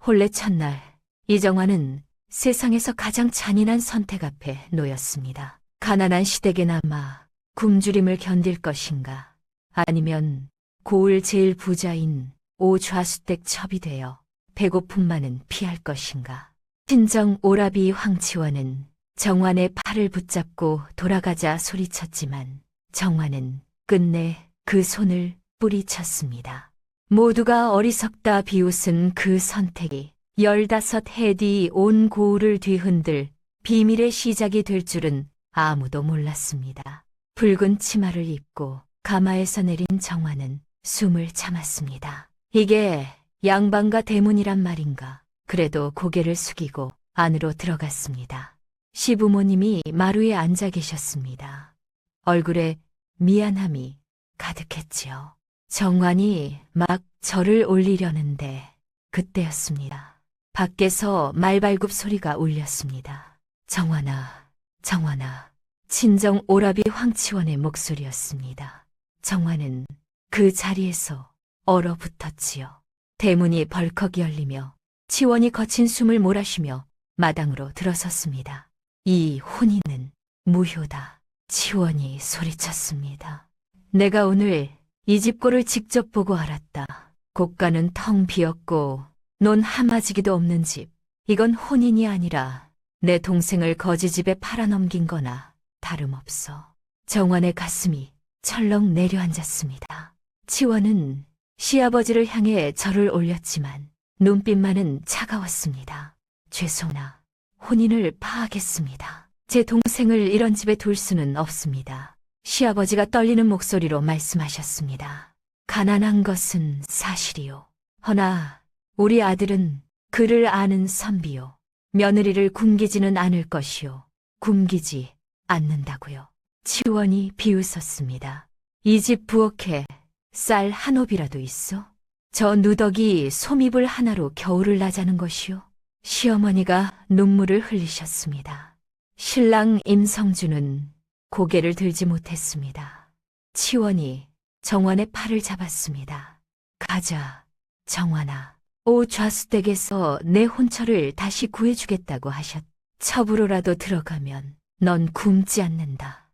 혼례 첫날, 이정화는 세상에서 가장 잔인한 선택 앞에 놓였습니다. 가난한 시댁에 남아 굶주림을 견딜 것인가, 아니면 고을 제일 부자인 오좌수댁 첩이 되어 배고픔만은 피할 것인가. 친정 오라비 황치원은 정환의 팔을 붙잡고 돌아가자 소리쳤지만 정환은 끝내 그 손을 뿌리쳤습니다. 모두가 어리석다 비웃은 그 선택이 15해 뒤 온 고을을 뒤흔들 비밀의 시작이 될 줄은 아무도 몰랐습니다. 붉은 치마를 입고 가마에서 내린 정환은 숨을 참았습니다. 이게 양반가 대문이란 말인가. 그래도 고개를 숙이고 안으로 들어갔습니다. 시부모님이 마루에 앉아 계셨습니다. 얼굴에 미안함이 가득했지요. 정환이 막 절을 올리려는데 그때였습니다. 밖에서 말발굽 소리가 울렸습니다. 정환아, 정환아. 친정 오라비 황치원의 목소리였습니다. 정환은 그 자리에서 얼어붙었지요. 대문이 벌컥 열리며 치원이 거친 숨을 몰아쉬며 마당으로 들어섰습니다. 이 혼인은 무효다. 치원이 소리쳤습니다. 내가 오늘 이 집 꼴을 직접 보고 알았다. 고가는 텅 비었고 논 하마지기도 없는 집. 이건 혼인이 아니라 내 동생을 거지 집에 팔아넘긴 거나 다름없어. 정환의 가슴이 철렁 내려앉았습니다. 치원은 시아버지를 향해 절을 올렸지만 눈빛만은 차가웠습니다. 죄송하나 혼인을 파하겠습니다. 제 동생을 이런 집에 둘 수는 없습니다. 시아버지가 떨리는 목소리로 말씀하셨습니다. 가난한 것은 사실이요. 허나 우리 아들은 그를 아는 선비요. 며느리를 굶기지는 않을 것이요. 굶기지 않는다고요. 치원이 비웃었습니다. 이 집 부엌에 쌀 한 옵이라도 있어? 저 누더기 솜이불 하나로 겨울을 나자는 것이요. 시어머니가 눈물을 흘리셨습니다. 신랑 임성준은 고개를 들지 못했습니다. 치원이 정환의 팔을 잡았습니다. 가자, 정환아. 오좌수댁에서 내 혼처를 다시 구해주겠다고 하셨. 첩으로라도 들어가면 넌 굶지 않는다.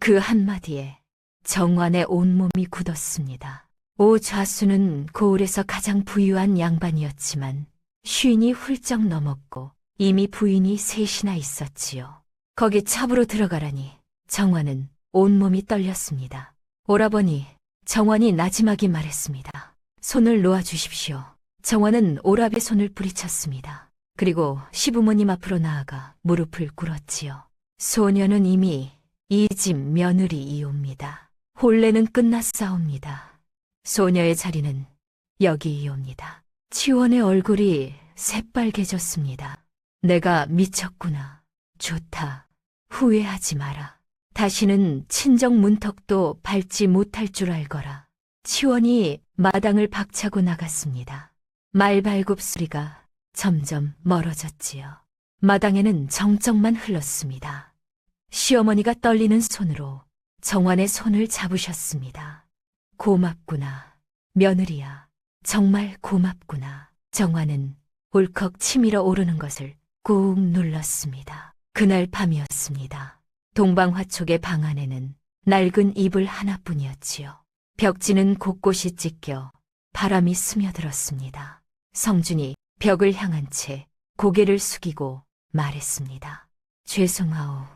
그 한마디에 정환의 온몸이 굳었습니다. 오좌수는 고을에서 가장 부유한 양반이었지만 쉰이 훌쩍 넘었고 이미 부인이 셋이나 있었지요. 거기 첩으로 들어가라니 정환은 온몸이 떨렸습니다. 오라버니, 정환이 나지막이 말했습니다. 손을 놓아주십시오. 정환은 오라비 손을 뿌리쳤습니다. 그리고 시부모님 앞으로 나아가 무릎을 꿇었지요. 소녀는 이미 이 집 며느리이옵니다. 혼례는 끝났사옵니다. 소녀의 자리는 여기이옵니다. 치원의 얼굴이 새빨개졌습니다. 내가 미쳤구나. 좋다. 후회하지 마라. 다시는 친정 문턱도 밟지 못할 줄 알거라. 치원이 마당을 박차고 나갔습니다. 말발굽 소리가 점점 멀어졌지요. 마당에는 정적만 흘렀습니다. 시어머니가 떨리는 손으로 정환의 손을 잡으셨습니다. 고맙구나. 며느리야. 정말 고맙구나. 정환은 울컥 치밀어 오르는 것을 꾹 눌렀습니다. 그날 밤이었습니다. 동방화촉의 방 안에는 낡은 이불 하나뿐이었지요. 벽지는 곳곳이 찢겨 바람이 스며들었습니다. 성준이 벽을 향한 채 고개를 숙이고 말했습니다. 죄송하오.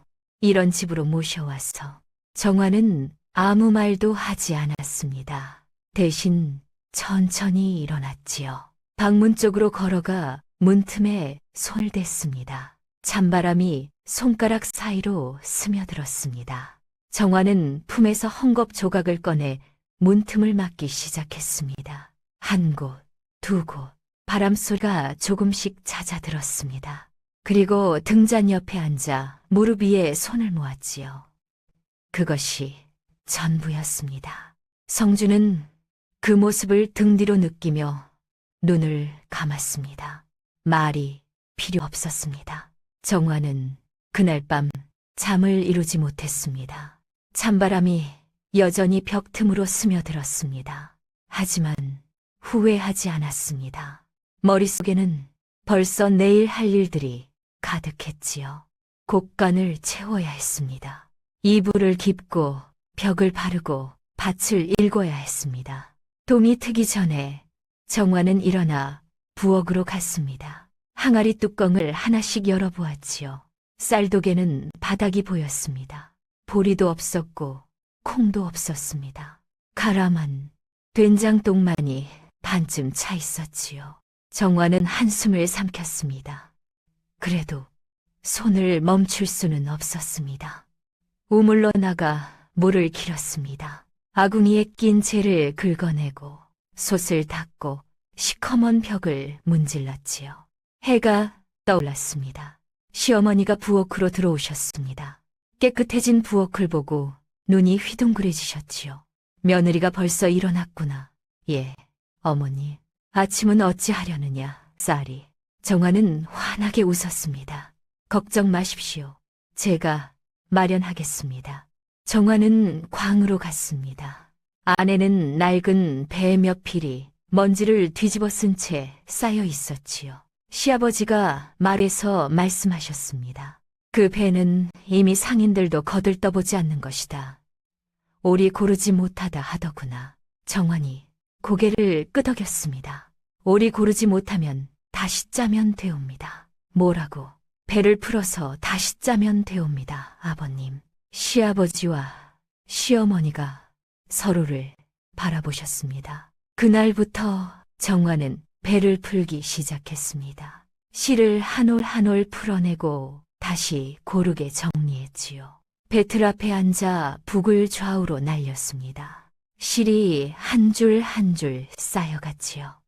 이런 집으로 모셔와서. 정환은 아무 말도 하지 않았습니다. 대신 천천히 일어났지요. 방문 쪽으로 걸어가 문틈에 손을 댔습니다. 찬바람이 손가락 사이로 스며들었습니다. 정환은 품에서 헝겊 조각을 꺼내 문틈을 막기 시작했습니다. 한 곳, 두 곳, 바람소리가 조금씩 잦아들었습니다. 그리고 등잔 옆에 앉아 무릎 위에 손을 모았지요. 그것이 전부였습니다. 성주는 그 모습을 등 뒤로 느끼며 눈을 감았습니다. 말이 필요 없었습니다. 정환은 그날 밤 잠을 이루지 못했습니다. 찬바람이 여전히 벽 틈으로 스며들었습니다. 하지만 후회하지 않았습니다. 머릿속에는 벌써 내일 할 일들이 가득했지요. 곡간을 채워야 했습니다. 이불을 깁고 벽을 바르고 밭을 일궈야 했습니다. 동이 트기 전에 정화는 일어나 부엌으로 갔습니다. 항아리 뚜껑을 하나씩 열어보았지요. 쌀독에는 바닥이 보였습니다. 보리도 없었고 콩도 없었습니다. 가라만 된장똥만이 반쯤 차 있었지요. 정화는 한숨을 삼켰습니다. 그래도 손을 멈출 수는 없었습니다. 우물로 나가 물을 길었습니다. 아궁이에 낀 재를 긁어내고 솥을 닦고 시커먼 벽을 문질렀지요. 해가 떠올랐습니다. 시어머니가 부엌으로 들어오셨습니다. 깨끗해진 부엌을 보고 눈이 휘둥그레지셨지요. 며느리가 벌써 일어났구나. 예, 어머니. 아침은 어찌하려느냐, 쌀이. 정화는 환하게 웃었습니다. 걱정 마십시오. 제가 마련하겠습니다. 정화는 광으로 갔습니다. 안에는 낡은 배 몇 필이 먼지를 뒤집어 쓴 채 쌓여 있었지요. 시아버지가 말에서 말씀하셨습니다. 그 배는 이미 상인들도 거들떠보지 않는 것이다. 오리 고르지 못하다 하더구나. 정환이 고개를 끄덕였습니다. 오리 고르지 못하면 다시 짜면 되옵니다. 뭐라고? 배를 풀어서 다시 짜면 되옵니다, 아버님. 시아버지와 시어머니가 서로를 바라보셨습니다. 그날부터 정화는 배를 풀기 시작했습니다. 실을 한 올 한 올 풀어내고 다시 고르게 정리했지요. 배틀 앞에 앉아 북을 좌우로 날렸습니다. 실이 한 줄 한 줄 쌓여갔지요.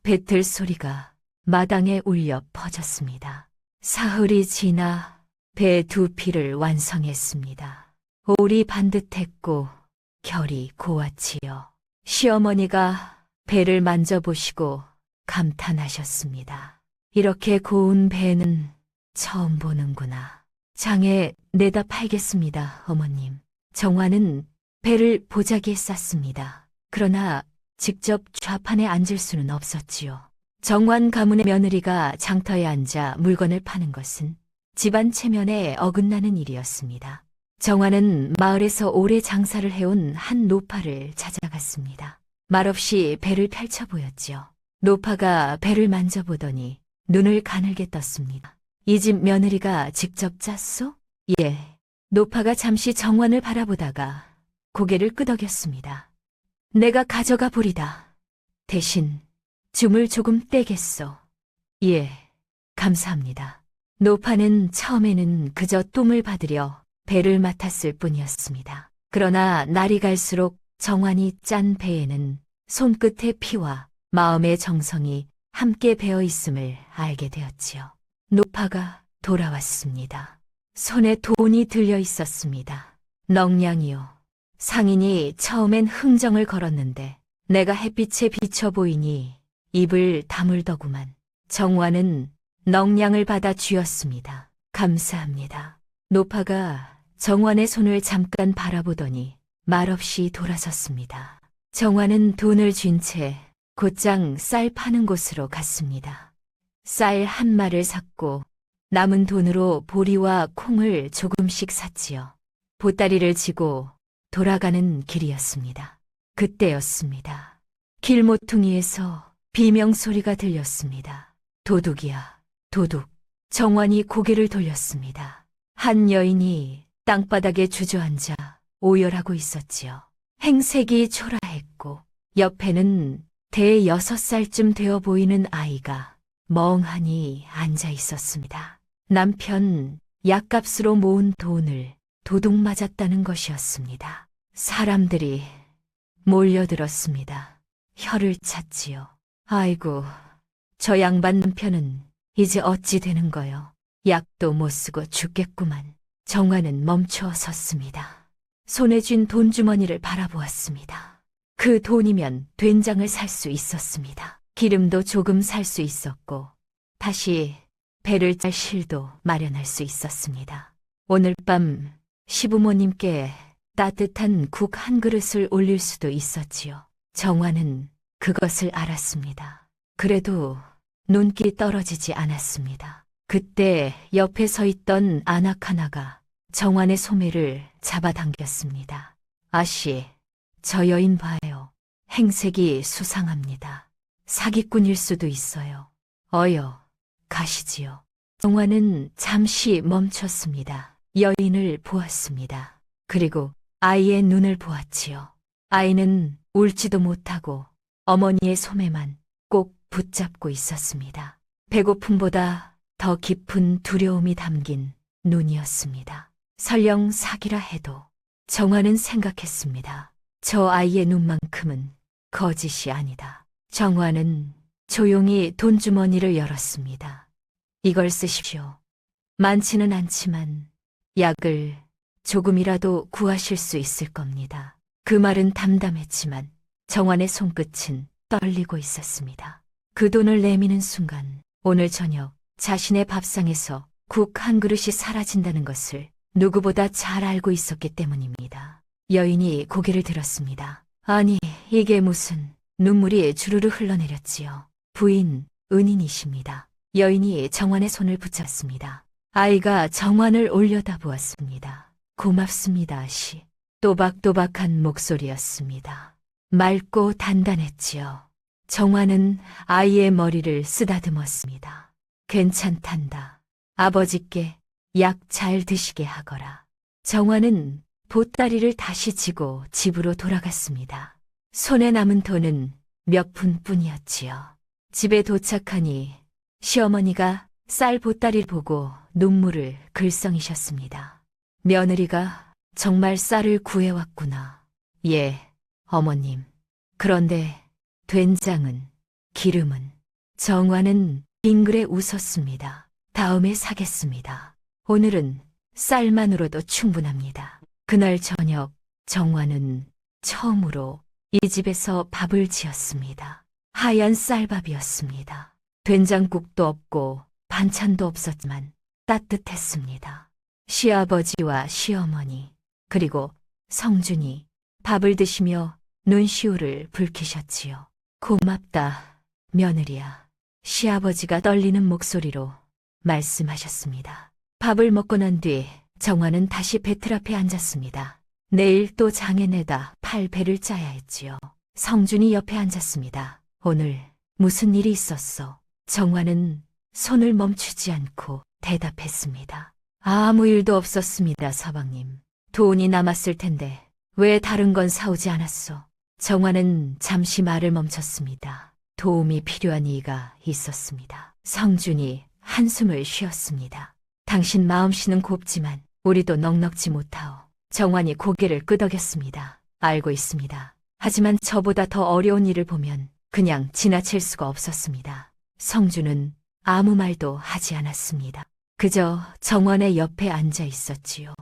배틀 소리가 마당에 울려 퍼졌습니다. 사흘이 지나 배 두 필을 완성했습니다. 올이 반듯했고 결이 고왔지요. 시어머니가 배를 만져보시고 감탄하셨습니다. 이렇게 고운 배는 처음 보는구나. 장에 내다 팔겠습니다, 어머님. 정화는 배를 보자기에 쌌습니다. 그러나 직접 좌판에 앉을 수는 없었지요. 정환 가문의 며느리가 장터에 앉아 물건을 파는 것은 집안 체면에 어긋나는 일이었습니다. 정환은 마을에서 오래 장사를 해온 한 노파를 찾아갔습니다. 말없이 배를 펼쳐 보였지요. 노파가 배를 만져보더니 눈을 가늘게 떴습니다. 이 집 며느리가 직접 짰소? 예. 노파가 잠시 정환을 바라보다가 고개를 끄덕였습니다. 내가 가져가 보리다. 대신 줌을 조금 떼겠소. 예, 감사합니다. 노파는 처음에는 그저 똠을 받으려 배를 맡았을 뿐이었습니다. 그러나 날이 갈수록 정환이 짠 배에는 손끝의 피와 마음의 정성이 함께 배어 있음을 알게 되었지요. 노파가 돌아왔습니다. 손에 돈이 들려 있었습니다. 넉냥이요. 상인이 처음엔 흥정을 걸었는데 내가 햇빛에 비쳐 보이니 입을 다물더구만. 정화는 넉냥을 받아 쥐었습니다. 감사합니다. 노파가 정환의 손을 잠깐 바라보더니 말없이 돌아섰습니다. 정환은 돈을 쥔 채 곧장 쌀 파는 곳으로 갔습니다. 쌀 한 마를 샀고 남은 돈으로 보리와 콩을 조금씩 샀지요. 보따리를 지고 돌아가는 길이었습니다. 그때였습니다. 길모퉁이에서 비명소리가 들렸습니다. 도둑이야, 도둑. 정환이 고개를 돌렸습니다. 한 여인이 땅바닥에 주저앉아 오열하고 있었지요. 행색이 초라했고 옆에는 대여섯 살쯤 되어 보이는 아이가 멍하니 앉아 있었습니다. 남편 약값으로 모은 돈을 도둑 맞았다는 것이었습니다. 사람들이 몰려들었습니다. 혀를 찼지요. 아이고, 저 양반 남편은 이제 어찌 되는 거요. 약도 못 쓰고 죽겠구만. 정화는 멈춰 섰습니다. 손에 쥔 돈주머니를 바라보았습니다. 그 돈이면 된장을 살 수 있었습니다. 기름도 조금 살 수 있었고 다시 배를 짤 실도 마련할 수 있었습니다. 오늘 밤 시부모님께 따뜻한 국 한 그릇을 올릴 수도 있었지요. 정화는 그것을 알았습니다. 그래도 눈길이 떨어지지 않았습니다. 그때 옆에 서 있던 아낙 하나가 정환의 소매를 잡아당겼습니다. 아씨, 저 여인 봐요. 행색이 수상합니다. 사기꾼일 수도 있어요. 어여, 가시지요. 정환은 잠시 멈췄습니다. 여인을 보았습니다. 그리고 아이의 눈을 보았지요. 아이는 울지도 못하고 어머니의 소매만 꼭 붙잡고 있었습니다. 배고픔보다 더 깊은 두려움이 담긴 눈이었습니다. 설령 사기라 해도 정환은 생각했습니다. 저 아이의 눈만큼은 거짓이 아니다. 정환은 조용히 돈주머니를 열었습니다. 이걸 쓰십시오. 많지는 않지만 약을 조금이라도 구하실 수 있을 겁니다. 그 말은 담담했지만 정환의 손끝은 떨리고 있었습니다. 그 돈을 내미는 순간 오늘 저녁 자신의 밥상에서 국 한 그릇이 사라진다는 것을 누구보다 잘 알고 있었기 때문입니다. 여인이 고개를 들었습니다. 아니, 이게 무슨... 눈물이 주르르 흘러내렸지요. 부인, 은인이십니다. 여인이 정환의 손을 붙잡습니다. 아이가 정환을 올려다보았습니다. 고맙습니다, 아씨. 또박또박한 목소리였습니다. 맑고 단단했지요. 정환은 아이의 머리를 쓰다듬었습니다. 괜찮단다. 아버지께 약 잘 드시게 하거라. 정환은 보따리를 다시 지고 집으로 돌아갔습니다. 손에 남은 돈은 몇 푼뿐이었지요. 집에 도착하니 시어머니가 쌀 보따리를 보고 눈물을 글썽이셨습니다. 며느리가 정말 쌀을 구해왔구나. 예, 어머님. 그런데 된장은, 기름은... 정환은 빙그레 웃었습니다. 다음에 사겠습니다. 오늘은 쌀만으로도 충분합니다. 그날 저녁 정환은 처음으로 이 집에서 밥을 지었습니다. 하얀 쌀밥이었습니다. 된장국도 없고 반찬도 없었지만 따뜻했습니다. 시아버지와 시어머니 그리고 성준이 밥을 드시며 눈시울을 붉히셨지요. 고맙다, 며느리야. 시아버지가 떨리는 목소리로 말씀하셨습니다. 밥을 먹고 난 뒤 정환은 다시 배틀 앞에 앉았습니다. 내일 또 장에 내다 팔 배를 짜야 했지요. 성준이 옆에 앉았습니다. 오늘 무슨 일이 있었어? 정환은 손을 멈추지 않고 대답했습니다. 아무 일도 없었습니다, 서방님. 돈이 남았을 텐데 왜 다른 건 사오지 않았어? 정환은 잠시 말을 멈췄습니다. 도움이 필요한 이가 있었습니다. 성준이 한숨을 쉬었습니다. 당신 마음씨는 곱지만 우리도 넉넉지 못하오. 정환이 고개를 끄덕였습니다. 알고 있습니다. 하지만 저보다 더 어려운 일을 보면 그냥 지나칠 수가 없었습니다. 성준은 아무 말도 하지 않았습니다. 그저 정환의 옆에 앉아 있었지요.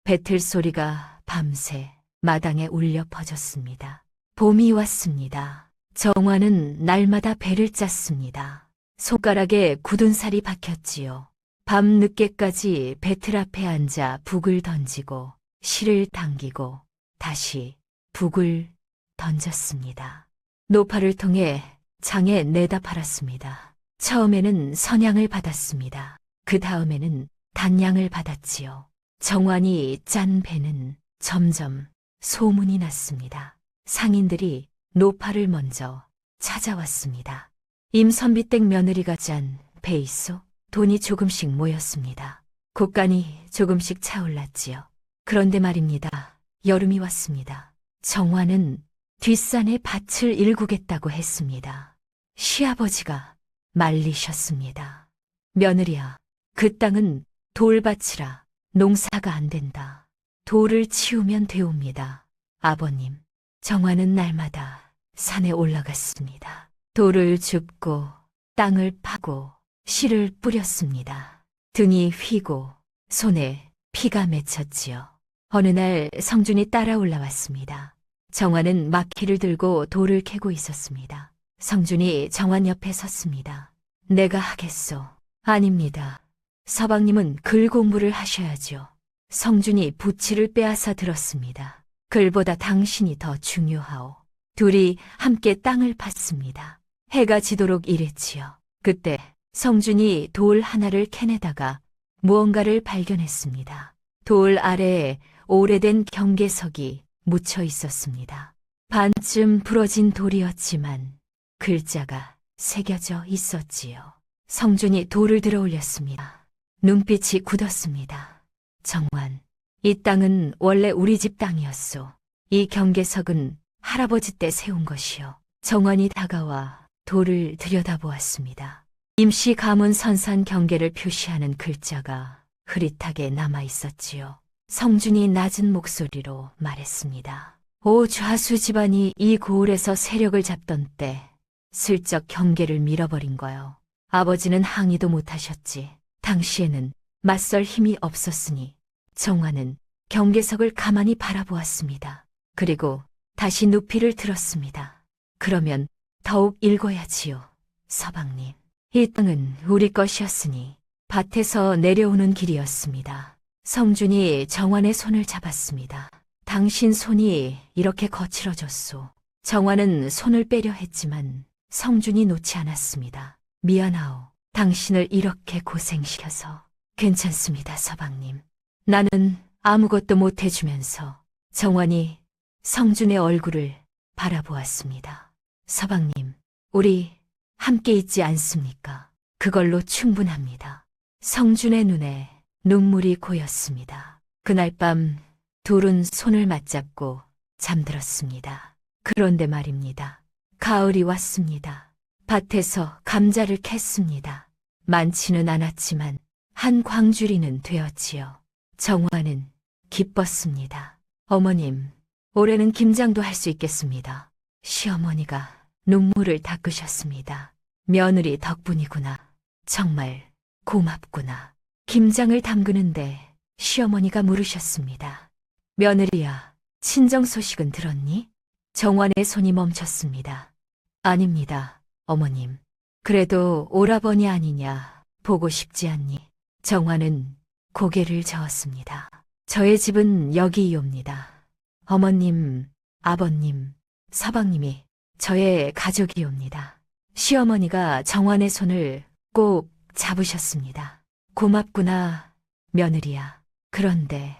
배틀 소리가 밤새 마당에 울려 퍼졌습니다. 봄이 왔습니다. 정환은 날마다 배를 짰습니다. 손가락에 굳은 살이 박혔지요. 밤 늦게까지 배틀 앞에 앉아 북을 던지고 실을 당기고 다시 북을 던졌습니다. 노파를 통해 장에 내다 팔았습니다. 처음에는 선양을 받았습니다. 그 다음에는 단양을 받았지요. 정환이 짠 배는 점점 소문이 났습니다. 상인들이 노파를 먼저 찾아왔습니다. 임선비댁 며느리가 짠 배 있소? 돈이 조금씩 모였습니다. 곳간이 조금씩 차올랐지요. 그런데 말입니다. 여름이 왔습니다. 정환은 뒷산에 밭을 일구겠다고 했습니다. 시아버지가 말리셨습니다. 며느리야, 그 땅은 돌밭이라 농사가 안 된다. 돌을 치우면 되옵니다. 아버님, 정환은 날마다 산에 올라갔습니다. 돌을 줍고 땅을 파고 씨를 뿌렸습니다. 등이 휘고 손에 피가 맺혔지요. 어느 날 성준이 따라 올라왔습니다. 정환은 마키를 들고 돌을 캐고 있었습니다. 성준이 정환 옆에 섰습니다. 내가 하겠소. 아닙니다. 서방님은 글 공부를 하셔야죠. 성준이 부치를 빼앗아 들었습니다. 글보다 당신이 더 중요하오. 둘이 함께 땅을 팠습니다. 해가 지도록 일했지요. 그때 성준이 돌 하나를 캐내다가 무언가를 발견했습니다. 돌 아래에 오래된 경계석이 묻혀 있었습니다. 반쯤 부러진 돌이었지만 글자가 새겨져 있었지요. 성준이 돌을 들어 올렸습니다. 눈빛이 굳었습니다. 정환, 이 땅은 원래 우리 집 땅이었소. 이 경계석은 할아버지 때 세운 것이요. 정환이 다가와 돌을 들여다보았습니다. 임시 가문 선산 경계를 표시하는 글자가 흐릿하게 남아 있었지요. 성준이 낮은 목소리로 말했습니다. 오 좌수 집안이 이 고을에서 세력을 잡던 때 슬쩍 경계를 밀어버린 거요. 아버지는 항의도 못하셨지. 당시에는 맞설 힘이 없었으니 정환은 경계석을 가만히 바라보았습니다. 그리고 다시 누피를 들었습니다. 그러면 더욱 읽어야지요. 서방님. 이 땅은 우리 것이었으니 밭에서 내려오는 길이었습니다. 성준이 정환의 손을 잡았습니다. 당신 손이 이렇게 거칠어졌소. 정환은 손을 빼려 했지만 성준이 놓지 않았습니다. 미안하오. 당신을 이렇게 고생시켜서. 괜찮습니다, 서방님. 나는 아무것도 못해주면서 정환이 성준의 얼굴을 바라보았습니다. 서방님, 우리 함께 있지 않습니까? 그걸로 충분합니다. 성준의 눈에 눈물이 고였습니다. 그날 밤 둘은 손을 맞잡고 잠들었습니다. 그런데 말입니다. 가을이 왔습니다. 밭에서 감자를 캤습니다. 많지는 않았지만 한 광주리는 되었지요. 정화는 기뻤습니다. 어머님, 올해는 김장도 할 수 있겠습니다. 시어머니가 눈물을 닦으셨습니다. 며느리 덕분이구나. 정말 고맙구나. 김장을 담그는데 시어머니가 물으셨습니다. 며느리야, 친정 소식은 들었니? 정환의 손이 멈췄습니다. 아닙니다, 어머님. 그래도 오라버니 아니냐, 보고 싶지 않니? 정환은 고개를 저었습니다. 저의 집은 여기이옵니다. 어머님, 아버님, 서방님이 저의 가족이옵니다. 시어머니가 정환의 손을 꼭 잡으셨습니다. 고맙구나, 며느리야. 그런데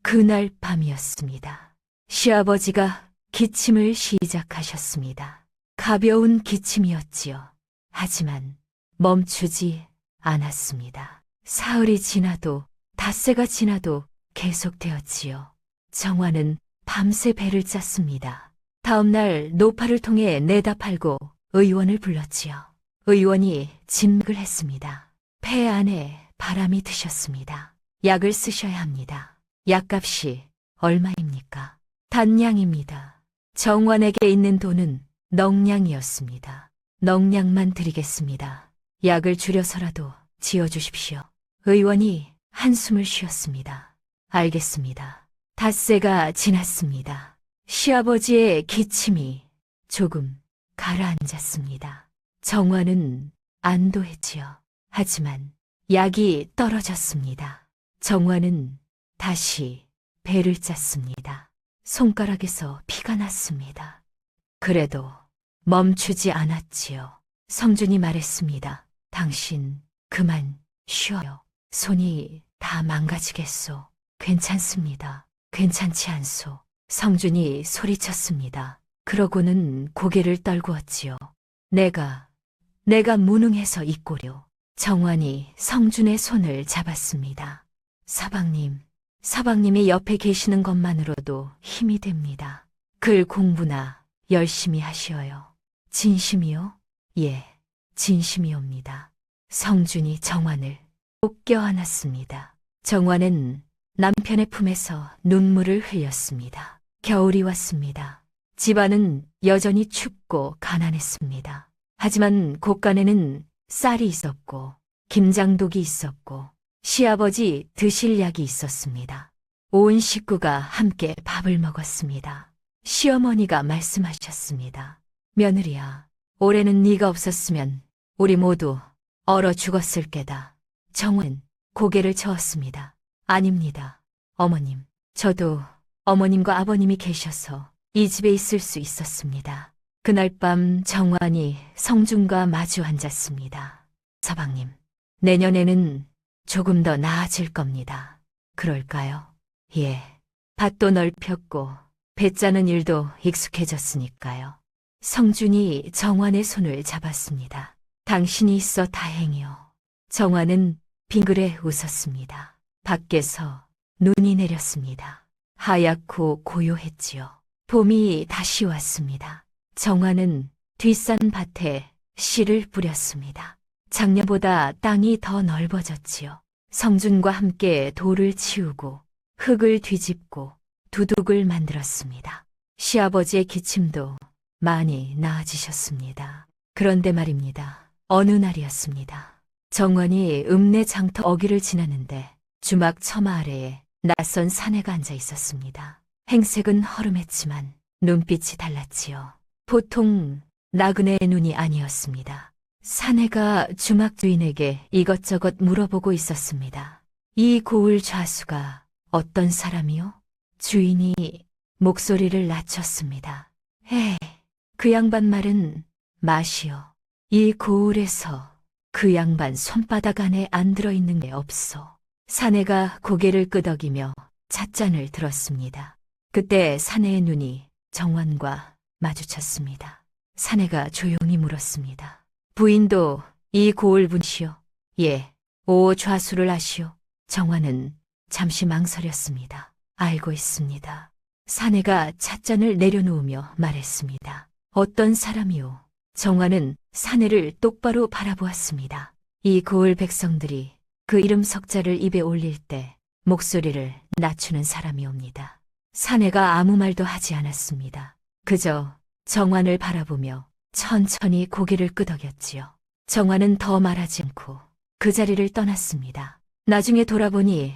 그날 밤이었습니다. 시아버지가 기침을 시작하셨습니다. 가벼운 기침이었지요. 하지만 멈추지 않았습니다. 사흘이 지나도 닷새가 지나도 계속되었지요. 정환은 밤새 배를 짰습니다. 다음 날 노파를 통해 내다 팔고 의원을 불렀지요. 의원이 진맥을 했습니다. 폐 안에 바람이 드셨습니다. 약을 쓰셔야 합니다. 약값이 얼마입니까? 단량입니다. 정환에게 있는 돈은 넉량이었습니다. 넉량만 드리겠습니다. 약을 줄여서라도 지어주십시오. 의원이 한숨을 쉬었습니다. 알겠습니다. 닷새가 지났습니다. 시아버지의 기침이 조금 가라앉았습니다. 정환은 안도했지요. 하지만 약이 떨어졌습니다. 정환은 다시 배를 짰습니다. 손가락에서 피가 났습니다. 그래도 멈추지 않았지요. 성준이 말했습니다. 당신 그만 쉬어요. 손이 다 망가지겠소. 괜찮습니다. 괜찮지 않소. 성준이 소리쳤습니다. 그러고는 고개를 떨구었지요. 내가 무능해서 이 꼴이오. 정환이 성준의 손을 잡았습니다. 서방님이 옆에 계시는 것만으로도 힘이 됩니다. 글 공부나 열심히 하시어요. 진심이요? 예, 진심이옵니다. 성준이 정환을 꼭 껴안았습니다. 정환은 남편의 품에서 눈물을 흘렸습니다. 겨울이 왔습니다. 집안은 여전히 춥고 가난했습니다. 하지만 곳간에는 쌀이 있었고 김장독이 있었고 시아버지 드실 약이 있었습니다. 온 식구가 함께 밥을 먹었습니다. 시어머니가 말씀하셨습니다. 며느리야, 올해는 네가 없었으면 우리 모두 얼어 죽었을 게다. 정은 고개를 저었습니다. 아닙니다, 어머님. 저도 어머님과 아버님이 계셔서 이 집에 있을 수 있었습니다. 그날 밤 정환이 성준과 마주 앉았습니다. 서방님, 내년에는 조금 더 나아질 겁니다. 그럴까요? 예. 밭도 넓혔고 배 짜는 일도 익숙해졌으니까요. 성준이 정환의 손을 잡았습니다. 당신이 있어 다행이요. 정환은 빙그레 웃었습니다. 밖에서 눈이 내렸습니다. 하얗고 고요했지요. 봄이 다시 왔습니다. 정환은 뒷산 밭에 씨를 뿌렸습니다. 작년보다 땅이 더 넓어졌지요. 성준과 함께 돌을 치우고 흙을 뒤집고 두둑을 만들었습니다. 시아버지의 기침도 많이 나아지셨습니다. 그런데 말입니다. 어느 날이었습니다. 정환이 읍내 장터 어귀를 지나는데 주막 처마 아래에 낯선 사내가 앉아 있었습니다. 행색은 허름했지만 눈빛이 달랐지요. 보통 나그네의 눈이 아니었습니다. 사내가 주막 주인에게 이것저것 물어보고 있었습니다. 이 고을 좌수가 어떤 사람이요? 주인이 목소리를 낮췄습니다. 그 양반 말은 맛이요. 이 고을에서 그 양반 손바닥 안에 안 들어있는 게 없어. 사내가 고개를 끄덕이며 찻잔을 들었습니다. 그때 사내의 눈이 정환과 마주쳤습니다. 사내가 조용히 물었습니다. 부인도 이 고을 분이시오? 예. 오 좌수를 아시오? 정환은 잠시 망설였습니다. 알고 있습니다. 사내가 찻잔을 내려놓으며 말했습니다. 어떤 사람이오? 정환은 사내를 똑바로 바라보았습니다. 이 고을 백성들이 그 이름 석자를 입에 올릴 때 목소리를 낮추는 사람이옵니다. 사내가 아무 말도 하지 않았습니다. 그저 정환을 바라보며 천천히 고개를 끄덕였지요. 정환은 더 말하지 않고 그 자리를 떠났습니다. 나중에 돌아보니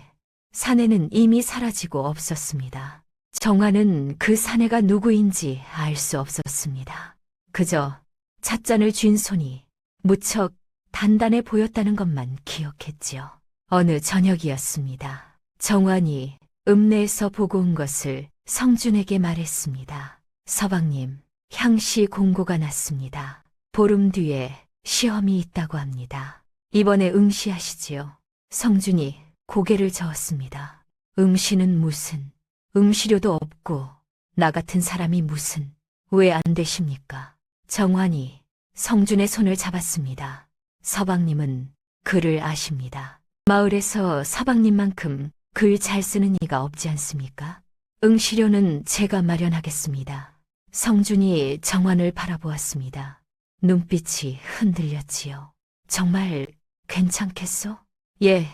사내는 이미 사라지고 없었습니다. 정환은 그 사내가 누구인지 알 수 없었습니다. 그저 찻잔을 쥔 손이 무척 단단해 보였다는 것만 기억했지요. 어느 저녁이었습니다. 정환이 읍내에서 보고 온 것을 성준에게 말했습니다. 서방님, 향시 공고가 났습니다. 보름 뒤에 시험이 있다고 합니다. 이번에 응시하시지요. 성준이 고개를 저었습니다. 응시는 무슨, 응시료도 없고 나 같은 사람이 무슨, 왜 안 되십니까? 정환이 성준의 손을 잡았습니다. 서방님은 글을 아십니다. 마을에서 서방님만큼 글 잘 쓰는 이가 없지 않습니까? 응시료는 제가 마련하겠습니다. 성준이 정환을 바라보았습니다. 눈빛이 흔들렸지요. 정말 괜찮겠소? 예,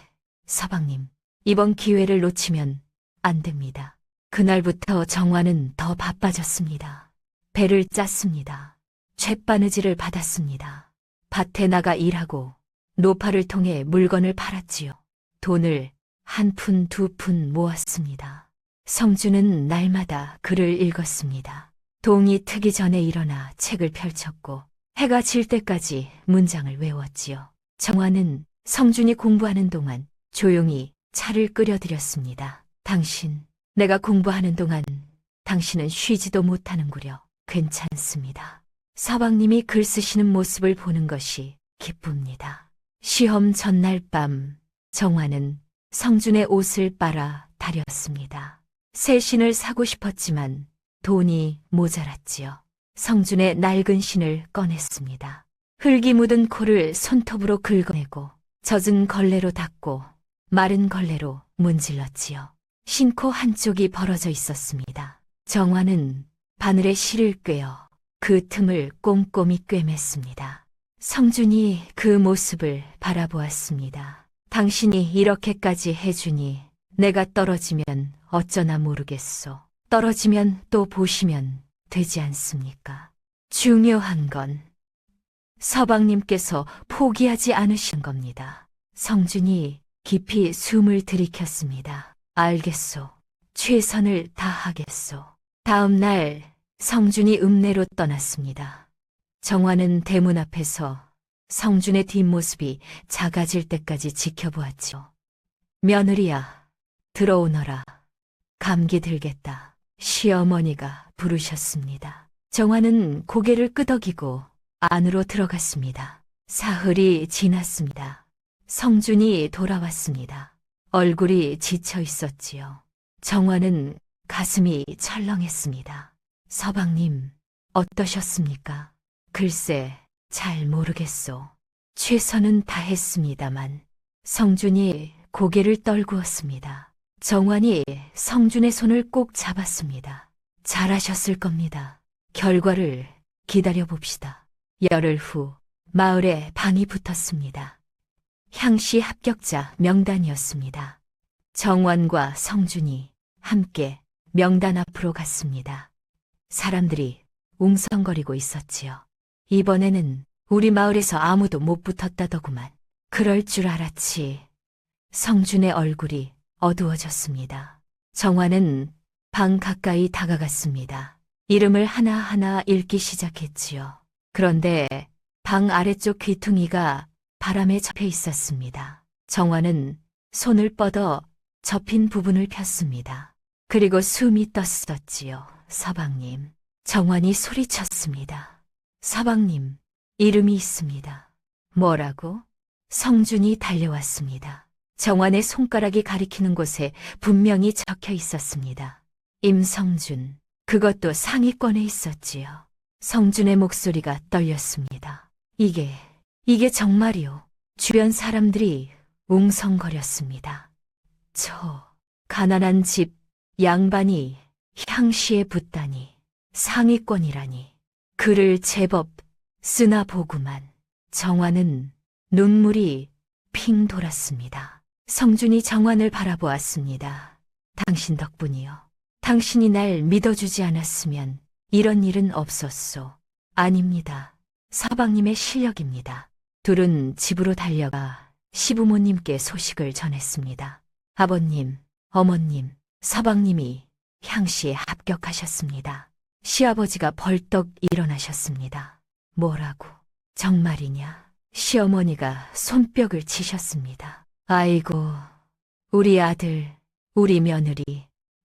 서방님. 이번 기회를 놓치면 안 됩니다. 그날부터 정환은 더 바빠졌습니다. 배를 짰습니다. 쇳바느질을 받았습니다. 밭에 나가 일하고 노파를 통해 물건을 팔았지요. 돈을 한 푼, 두 푼 모았습니다. 성준은 날마다 글을 읽었습니다. 동이 트기 전에 일어나 책을 펼쳤고 해가 질 때까지 문장을 외웠지요. 정환은 성준이 공부하는 동안 조용히 차를 끓여드렸습니다. 당신, 내가 공부하는 동안 당신은 쉬지도 못하는구려. 괜찮습니다. 서방님이 글 쓰시는 모습을 보는 것이 기쁩니다. 시험 전날 밤 정환은 성준의 옷을 빨아 다렸습니다. 새 신을 사고 싶었지만 돈이 모자랐지요. 성준의 낡은 신을 꺼냈습니다. 흙이 묻은 코를 손톱으로 긁어내고 젖은 걸레로 닦고 마른 걸레로 문질렀지요. 신코 한쪽이 벌어져 있었습니다. 정환은 바늘에 실을 꿰어 그 틈을 꼼꼼히 꿰맸습니다. 성준이 그 모습을 바라보았습니다. 당신이 이렇게까지 해주니 내가 떨어지면 어쩌나 모르겠소. 떨어지면 또 보시면 되지 않습니까? 중요한 건 서방님께서 포기하지 않으신 겁니다. 성준이 깊이 숨을 들이켰습니다. 알겠소. 최선을 다하겠소. 다음 날 성준이 읍내로 떠났습니다. 정환은 대문 앞에서 성준의 뒷모습이 작아질 때까지 지켜보았죠. 며느리야, 들어오너라. 감기 들겠다. 시어머니가 부르셨습니다. 정환은 고개를 끄덕이고 안으로 들어갔습니다. 사흘이 지났습니다. 성준이 돌아왔습니다. 얼굴이 지쳐 있었지요. 정화는 가슴이 철렁했습니다. 서방님, 어떠셨습니까? 글쎄, 잘 모르겠소. 최선은 다했습니다만. 성준이 고개를 떨구었습니다. 정환이 성준의 손을 꼭 잡았습니다. 잘하셨을 겁니다. 결과를 기다려봅시다. 열흘 후 마을에 방이 붙었습니다. 향시 합격자 명단이었습니다. 정환과 성준이 함께 명단 앞으로 갔습니다. 사람들이 웅성거리고 있었지요. 이번에는 우리 마을에서 아무도 못 붙었다더구만. 그럴 줄 알았지. 성준의 얼굴이 어두워졌습니다. 정화는 방 가까이 다가갔습니다. 이름을 하나하나 읽기 시작했지요. 그런데 방 아래쪽 귀퉁이가 바람에 접혀 있었습니다. 정화는 손을 뻗어 접힌 부분을 폈습니다. 그리고 숨이 떴었지요. 서방님. 정환이 소리쳤습니다. 서방님, 이름이 있습니다. 뭐라고? 성준이 달려왔습니다. 정환의 손가락이 가리키는 곳에 분명히 적혀 있었습니다. 임성준, 그것도 상위권에 있었지요. 성준의 목소리가 떨렸습니다. 이게 정말이요. 주변 사람들이 웅성거렸습니다. 저 가난한 집 양반이 향시에 붙다니, 상위권이라니. 글을 제법 쓰나 보구만. 정환은 눈물이 핑 돌았습니다. 성준이 정환을 바라보았습니다. 당신 덕분이요. 당신이 날 믿어주지 않았으면 이런 일은 없었소. 아닙니다. 서방님의 실력입니다. 둘은 집으로 달려가 시부모님께 소식을 전했습니다. 아버님, 어머님, 서방님이 향시에 합격하셨습니다. 시아버지가 벌떡 일어나셨습니다. 뭐라고? 정말이냐? 시어머니가 손뼉을 치셨습니다. 아이고, 우리 아들, 우리 며느리,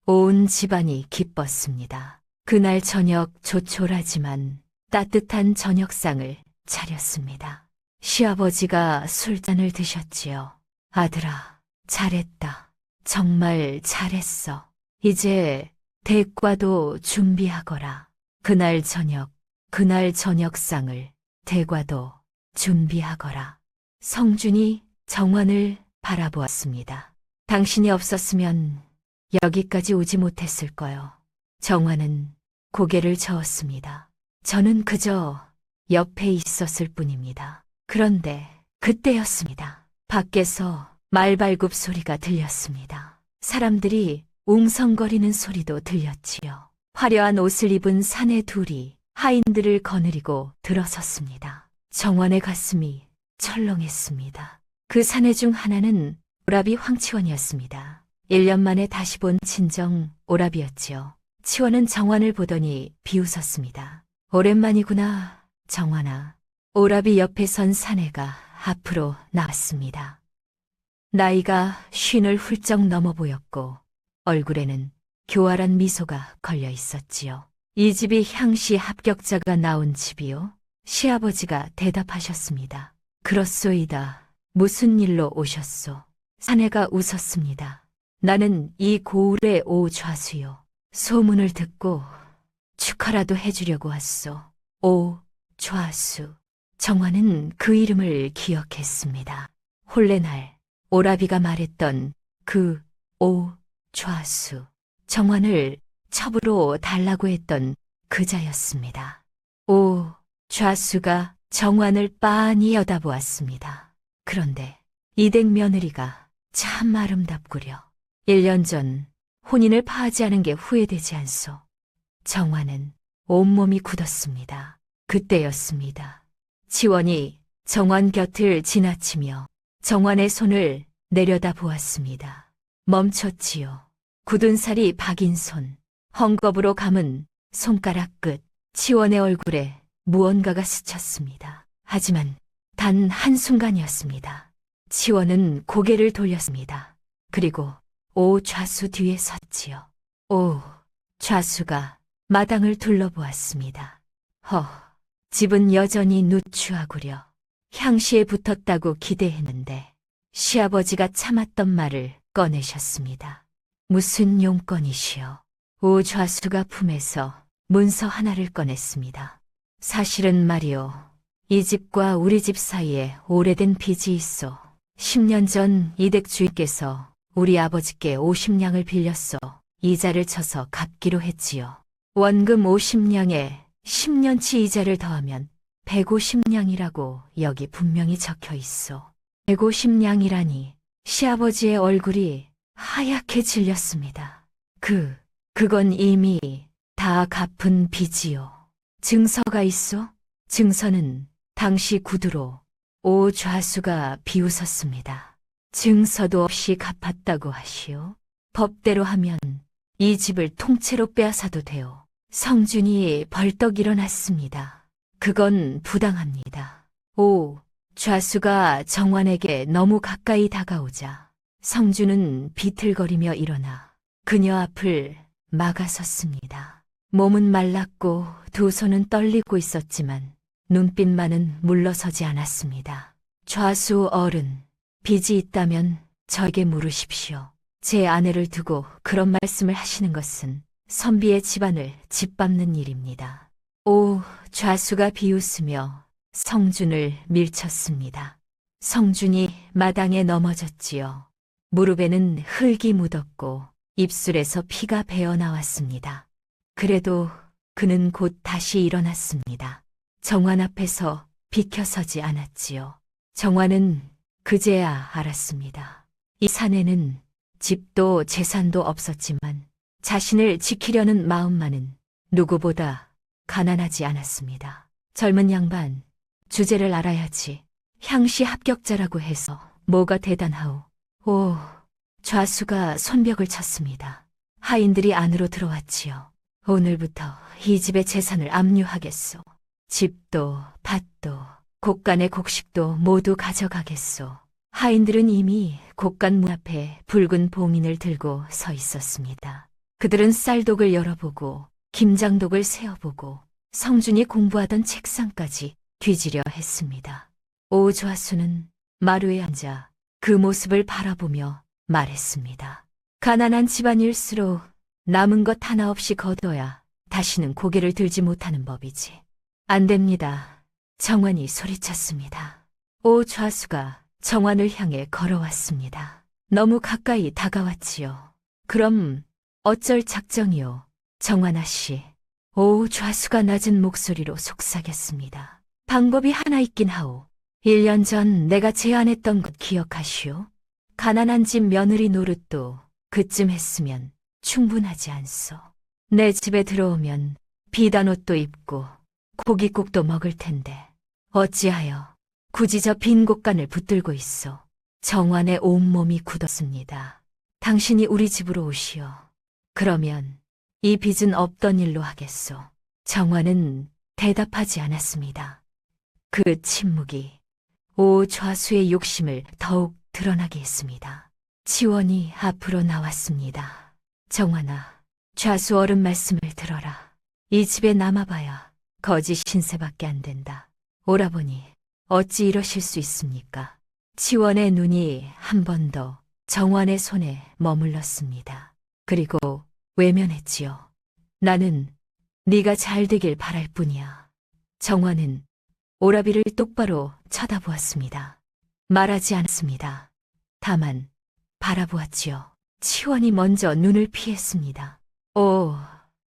온 집안이 기뻤습니다. 그날 저녁 조촐하지만 따뜻한 저녁상을 차렸습니다. 시아버지가 술잔을 드셨지요. 아들아, 잘했다. 정말 잘했어. 이제 대과도 준비하거라. 그날 저녁상을 대과도 준비하거라. 성준이 정환을 바라보았습니다. 당신이 없었으면 여기까지 오지 못했을 거요. 정환은 고개를 저었습니다. 저는 그저 옆에 있었을 뿐입니다. 그런데 그때였습니다. 밖에서 말발굽 소리가 들렸습니다. 사람들이 웅성거리는 소리도 들렸지요. 화려한 옷을 입은 사내 둘이 하인들을 거느리고 들어섰습니다. 정환의 가슴이 철렁했습니다. 그 사내 중 하나는 오라비 황치원이었습니다. 1년 만에 다시 본 친정 오라비였지요. 치원은 정환을 보더니 비웃었습니다. 오랜만이구나, 정환아. 오라비 옆에 선 사내가 앞으로 나왔습니다. 나이가 50을 훌쩍 넘어 보였고 얼굴에는 교활한 미소가 걸려 있었지요. 이 집이 향시 합격자가 나온 집이요? 시아버지가 대답하셨습니다. 그렇소이다. 무슨 일로 오셨소? 사내가 웃었습니다. 나는 이 고을의 오좌수요. 소문을 듣고 축하라도 해주려고 왔소. 오좌수. 정환은 그 이름을 기억했습니다. 혼례날 오라비가 말했던 그 오좌수. 정환을 첩으로 달라고 했던 그자였습니다. 오좌수가 정환을 빤히 여다보았습니다. 그런데 이댁 며느리가 참 아름답구려. 1년 전 혼인을 파하지 않은 게 후회되지 않소. 정환은 온몸이 굳었습니다. 그때였습니다. 치원이 정환 곁을 지나치며 정환의 손을 내려다 보았습니다. 멈췄지요. 굳은 살이 박인 손, 헝겊으로 감은 손가락 끝, 치원의 얼굴에 무언가가 스쳤습니다. 하지만 단 한순간이었습니다. 치원은 고개를 돌렸습니다. 그리고 오좌수 뒤에 섰지요. 오좌수가 마당을 둘러보았습니다. 집은 여전히 누추하구려. 향시에 붙었다고 기대했는데 시아버지가 참았던 말을 꺼내셨습니다. 무슨 용건이시여? 오 좌수가 품에서 문서 하나를 꺼냈습니다. 사실은 말이오, 이 집과 우리 집 사이에 오래된 빚이 있어 10년 전 이댁 주인께서 우리 아버지께 50냥을 빌렸어 이자를 쳐서 갚기로 했지요. 원금 50냥에 10년치 이자를 더하면 150냥이라고 여기 분명히 적혀 있어. 150냥이라니 시아버지의 얼굴이 하얗게 질렸습니다. 그건 이미 다 갚은 빚이요. 증서가 있어? 증서는 당시 구두로 오 좌수가 비웃었습니다. 증서도 없이 갚았다고 하시오. 법대로 하면 이 집을 통째로 빼앗아도 돼요. 성준이 벌떡 일어났습니다. 그건 부당합니다. 오 좌수가 정환에게 너무 가까이 다가오자 성준은 비틀거리며 일어나 그녀 앞을 막아섰습니다. 몸은 말랐고 두 손은 떨리고 있었지만 눈빛만은 물러서지 않았습니다. 좌수 어른, 빚이 있다면 저에게 물으십시오. 제 아내를 두고 그런 말씀을 하시는 것은 선비의 집안을 짓밟는 일입니다. 오 좌수가 비웃으며 성준을 밀쳤습니다. 성준이 마당에 넘어졌지요. 무릎에는 흙이 묻었고 입술에서 피가 배어 나왔습니다. 그래도 그는 곧 다시 일어났습니다. 정환 앞에서 비켜서지 않았지요. 정환은 그제야 알았습니다. 이 사내는 집도 재산도 없었지만 자신을 지키려는 마음만은 누구보다 가난하지 않았습니다. 젊은 양반, 주제를 알아야지. 향시 합격자라고 해서 뭐가 대단하오. 오, 좌수가 손뼉을 쳤습니다. 하인들이 안으로 들어왔지요. 오늘부터 이 집의 재산을 압류하겠소. 집도 밭도 곡간의 곡식도 모두 가져가겠소. 하인들은 이미 곡간 문 앞에 붉은 봉인을 들고 서 있었습니다. 그들은 쌀독을 열어보고 김장독을 세어보고 성준이 공부하던 책상까지 뒤지려 했습니다. 오 좌수는 마루에 앉아 그 모습을 바라보며 말했습니다. 가난한 집안일수록 남은 것 하나 없이 거둬야 다시는 고개를 들지 못하는 법이지. 안 됩니다. 정환이 소리쳤습니다. 오 좌수가 정환을 향해 걸어왔습니다. 너무 가까이 다가왔지요. 그럼 어쩔 작정이요, 정환아 씨. 오 좌수가 낮은 목소리로 속삭였습니다. 방법이 하나 있긴 하오. 1년 전 내가 제안했던 것 기억하시오? 가난한 집 며느리 노릇도 그쯤 했으면 충분하지 않소. 내 집에 들어오면 비단 옷도 입고 고깃국도 먹을 텐데 어찌하여 굳이 저 빈 곳간을 붙들고 있어. 정환의 온몸이 굳었습니다. 당신이 우리 집으로 오시오. 그러면 이 빚은 없던 일로 하겠소. 정환은 대답하지 않았습니다. 그 침묵이 오 좌수의 욕심을 더욱 드러나게 했습니다. 치원이 앞으로 나왔습니다. 정환아, 좌수 어른 말씀을 들어라. 이 집에 남아봐야 거지 신세밖에 안 된다. 오라버니, 어찌 이러실 수 있습니까? 치원의 눈이 한 번 더 정환의 손에 머물렀습니다. 그리고 외면했지요. 나는 네가 잘 되길 바랄 뿐이야. 정환은 오라비를 똑바로 쳐다보았습니다. 말하지 않습니다. 다만 바라보았지요. 치원이 먼저 눈을 피했습니다. 오,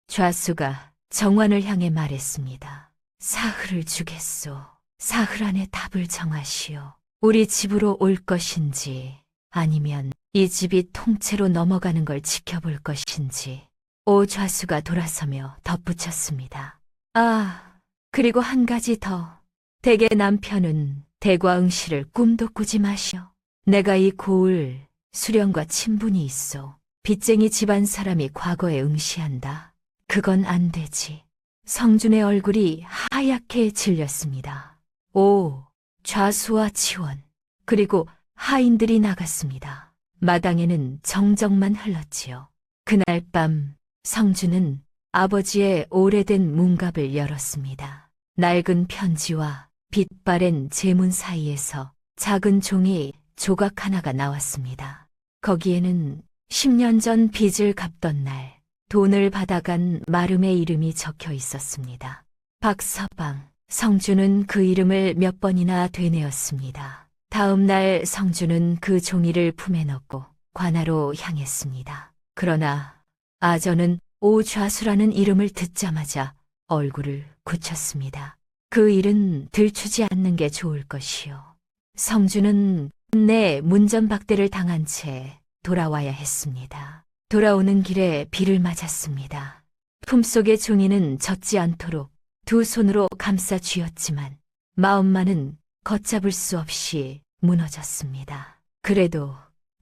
좌수가 정환을 향해 말했습니다. 사흘을 주겠소. 사흘 안에 답을 정하시오. 우리 집으로 올 것인지 아니면 이 집이 통째로 넘어가는 걸 지켜볼 것인지. 오 좌수가 돌아서며 덧붙였습니다. 아, 그리고 한 가지 더. 댁의 남편은 대과응시를 꿈도 꾸지 마시오. 내가 이 고을 수령과 친분이 있어. 빚쟁이 집안 사람이 과거에 응시한다. 그건 안 되지. 성준의 얼굴이 하얗게 질렸습니다. 오, 좌수와 치원, 그리고 하인들이 나갔습니다. 마당에는 정적만 흘렀지요. 그날 밤 성준은 아버지의 오래된 문갑을 열었습니다. 낡은 편지와 빛바랜 제문 사이에서 작은 종이 조각 하나가 나왔습니다. 거기에는 10년 전 빚을 갚던 날 돈을 받아간 마름의 이름이 적혀 있었습니다. 박서방, 성주는 그 이름을 몇 번이나 되뇌었습니다. 다음 날 성주는 그 종이를 품에 넣고 관하로 향했습니다. 그러나 아전은 오좌수라는 이름을 듣자마자 얼굴을 굳혔습니다. 그 일은 들추지 않는 게 좋을 것이요. 성주는 내 문전박대를 당한 채 돌아와야 했습니다. 돌아오는 길에 비를 맞았습니다. 품속의 종이는 젖지 않도록 두 손으로 감싸 쥐었지만 마음만은 걷잡을 수 없이 무너졌습니다. 그래도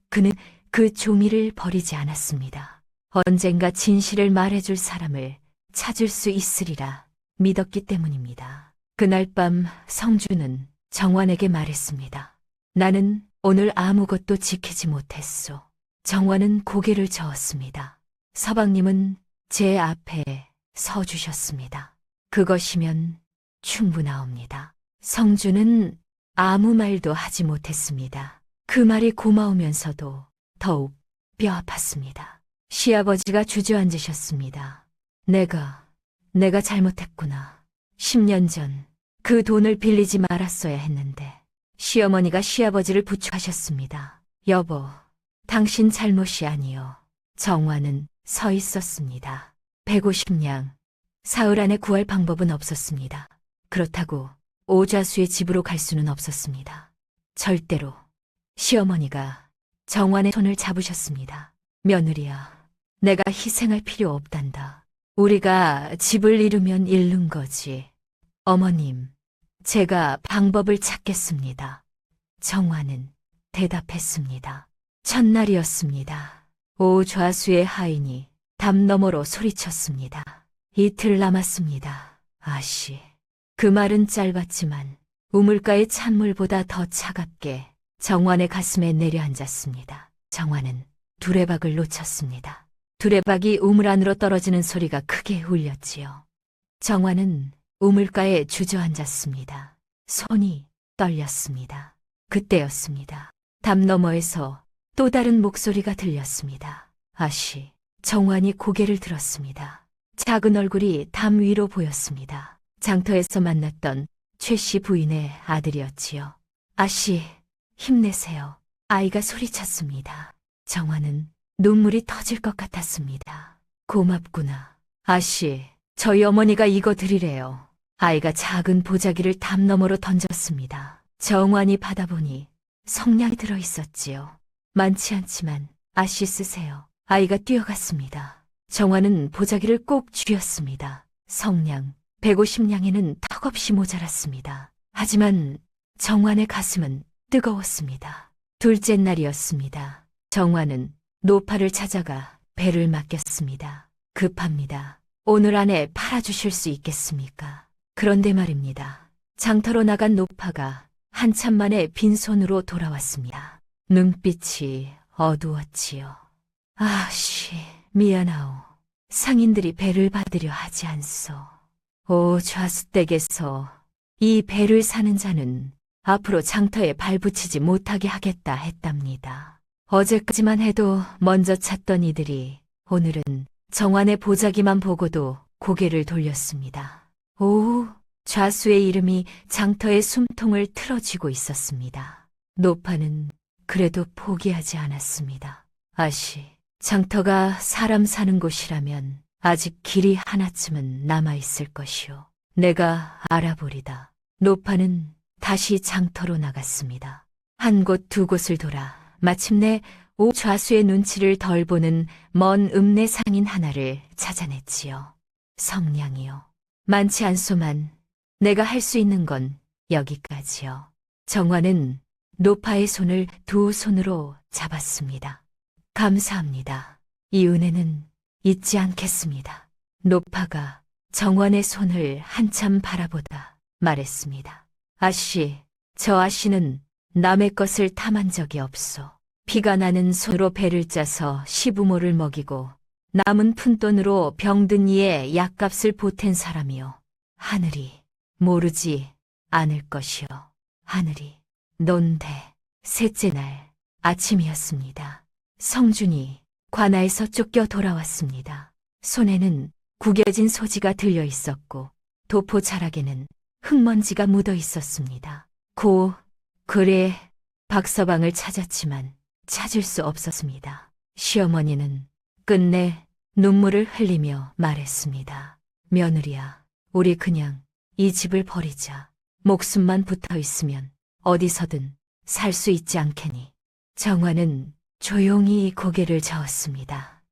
그는 그 종이를 버리지 않았습니다. 언젠가 진실을 말해줄 사람을 찾을 수 있으리라 믿었기 때문입니다. 그날 밤 성주는 정환에게 말했습니다. 나는 오늘 아무것도 지키지 못했소. 정환은 고개를 저었습니다. 서방님은 제 앞에 서주셨습니다. 그것이면 충분하옵니다. 성주는 아무 말도 하지 못했습니다. 그 말이 고마우면서도 더욱 뼈 아팠습니다. 시아버지가 주저앉으셨습니다. 내가 잘못했구나. 10년 전 그 돈을 빌리지 말았어야 했는데 시어머니가 시아버지를 부축하셨습니다. 여보, 당신 잘못이 아니요. 정화는 서 있었습니다. 150냥, 사흘 안에 구할 방법은 없었습니다. 그렇다고 오좌수의 집으로 갈 수는 없었습니다. 절대로 시어머니가 정환의 손을 잡으셨습니다. 며느리야, 내가 희생할 필요 없단다. 우리가 집을 잃으면 잃는 거지. 어머님, 제가 방법을 찾겠습니다. 정환은 대답했습니다. 첫날이었습니다. 오좌수의 하인이 담 너머로 소리쳤습니다. 이틀 남았습니다. 아씨. 그 말은 짧았지만 우물가의 찬물보다 더 차갑게 정환의 가슴에 내려앉았습니다. 정환은 두레박을 놓쳤습니다. 두레박이 우물 안으로 떨어지는 소리가 크게 울렸지요. 정환은 우물가에 주저앉았습니다. 손이 떨렸습니다. 그때였습니다. 담 너머에서 또 다른 목소리가 들렸습니다. 아씨. 정환이 고개를 들었습니다. 작은 얼굴이 담 위로 보였습니다. 장터에서 만났던 최 씨 부인의 아들이었지요. 아씨, 힘내세요. 아이가 소리쳤습니다. 정환은 눈물이 터질 것 같았습니다. 고맙구나. 아씨, 저희 어머니가 이거 드리래요. 아이가 작은 보자기를 담 너머로 던졌습니다. 정환이 받아보니 성냥이 들어있었지요. 많지 않지만 아씨 쓰세요. 아이가 뛰어갔습니다. 정환은 보자기를 꼭 쥐었습니다. 성냥 150냥에는 턱없이 모자랐습니다. 하지만 정환의 가슴은 뜨거웠습니다. 둘째 날이었습니다. 정환은 노파를 찾아가 배를 맡겼습니다. 급합니다. 오늘 안에 팔아주실 수 있겠습니까? 그런데 말입니다. 장터로 나간 노파가 한참 만에 빈손으로 돌아왔습니다. 눈빛이 어두웠지요. 아씨, 미안하오. 상인들이 배를 받으려 하지 않소. 오 좌수댁에서 이 배를 사는 자는 앞으로 장터에 발붙이지 못하게 하겠다 했답니다. 어제까지만 해도 먼저 찾던 이들이 오늘은 정환의 보자기만 보고도 고개를 돌렸습니다. 오, 좌수의 이름이 장터의 숨통을 틀어쥐고 있었습니다. 노파는 그래도 포기하지 않았습니다. 아씨, 장터가 사람 사는 곳이라면 아직 길이 하나쯤은 남아있을 것이오. 내가 알아보리다. 노파는 다시 장터로 나갔습니다. 한 곳 두 곳을 돌아 마침내 오좌수의 눈치를 덜 보는 먼 읍내 상인 하나를 찾아냈지요. 성냥이요. 많지 않소만 내가 할 수 있는 건 여기까지요. 정환은 노파의 손을 두 손으로 잡았습니다. 감사합니다. 이 은혜는 잊지 않겠습니다. 노파가 정환의 손을 한참 바라보다 말했습니다. 아씨, 저 아씨는 남의 것을 탐한 적이 없소. 피가 나는 손으로 배를 짜서 시부모를 먹이고 남은 푼돈으로 병든 이의 약값을 보탠 사람이요. 하늘이 모르지 않을 것이요. 하늘이 논대. 셋째 날 아침이었습니다. 성준이 관아에서 쫓겨 돌아왔습니다. 손에는 구겨진 소지가 들려 있었고 도포 자락에는 흙먼지가 묻어 있었습니다. 그래 박서방을 찾았지만 찾을 수 없었습니다. 시어머니는 끝내 눈물을 흘리며 말했습니다. 며느리야, 우리 그냥 이 집을 버리자. 목숨만 붙어 있으면 어디서든 살 수 있지 않겠니? 정화는 조용히 고개를 저었습니다.